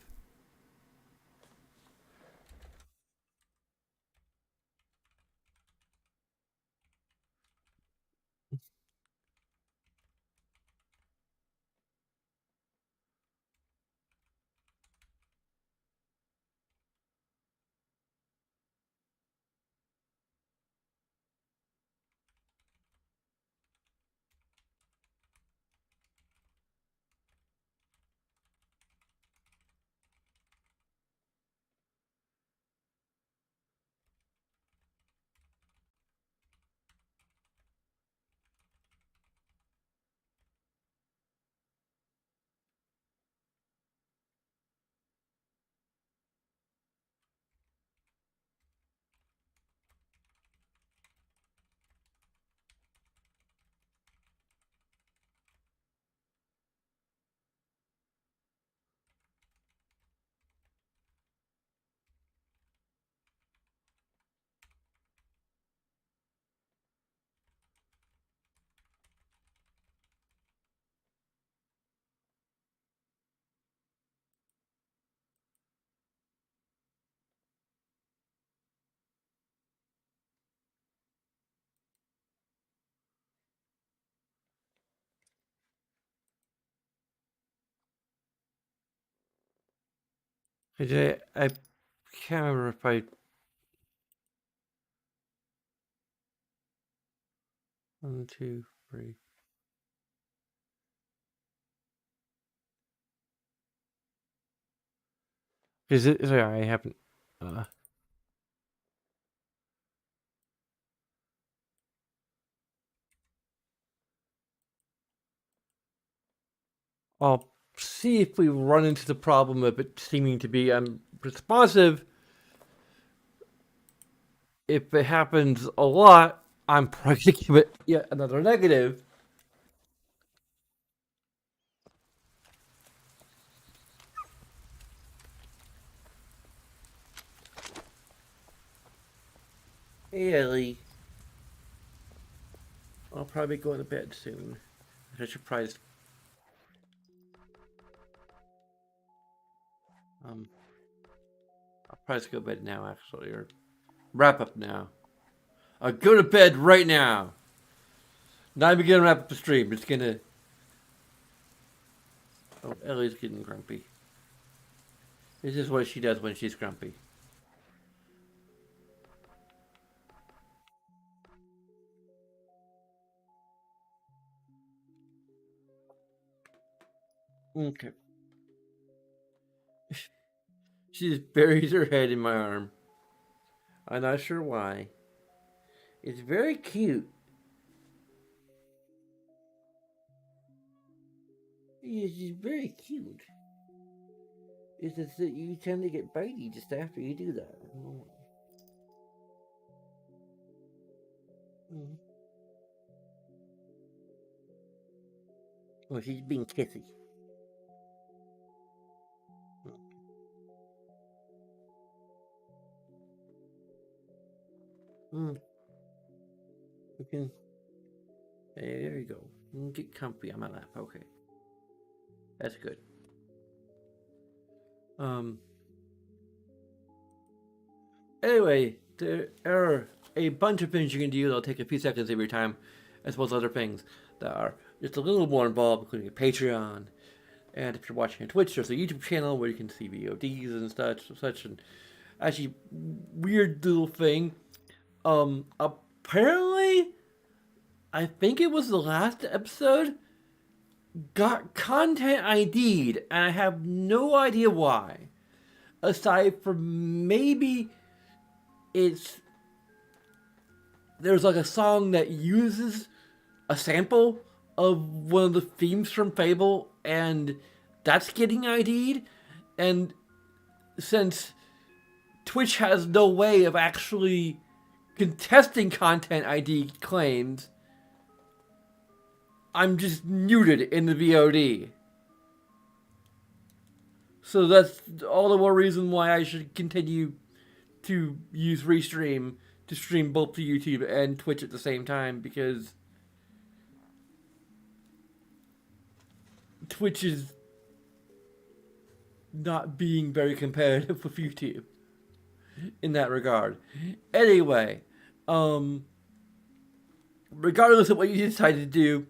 I can't remember if I 1, 2, 3. Is it? Sorry, I haven't. I'll see if we run into the problem of it seeming to be responsive. If it happens a lot, I'm probably going to give it yet another negative. Hey, Ellie. I'll probably go to bed soon. I should probably I'll probably go to bed now, actually, or wrap up now. I'll go to bed right now. Not even gonna wrap up the stream. Just gonna. Oh, Ellie's getting grumpy. This is what she does when she's grumpy. Okay. She just buries her head in my arm. I'm not sure why. It's very cute. Yeah, she's very cute. It's just that you tend to get bitey just after you do that. Mm. Well, she's being kissy. Mm. We can. Hey, there you go. You can get comfy on my lap. Okay, that's good. Anyway, there are a bunch of things you can do that'll take a few seconds every time, as well as other things that are just a little more involved, including a Patreon. And if you're watching on Twitch, there's a YouTube channel where you can see VODs and such. And actually, weird little thing. Apparently, I think it was the last episode, got content ID'd, and I have no idea why. Aside from maybe there's like a song that uses a sample of one of the themes from Fable, and that's getting ID'd. And since Twitch has no way of actually contesting content ID claims, I'm just muted in the VOD. So that's all the more reason why I should continue to use Restream to stream both to YouTube and Twitch at the same time, because Twitch is not being very competitive with YouTube in that regard. Anyway, regardless of what you decide to do,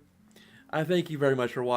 I thank you very much for watching.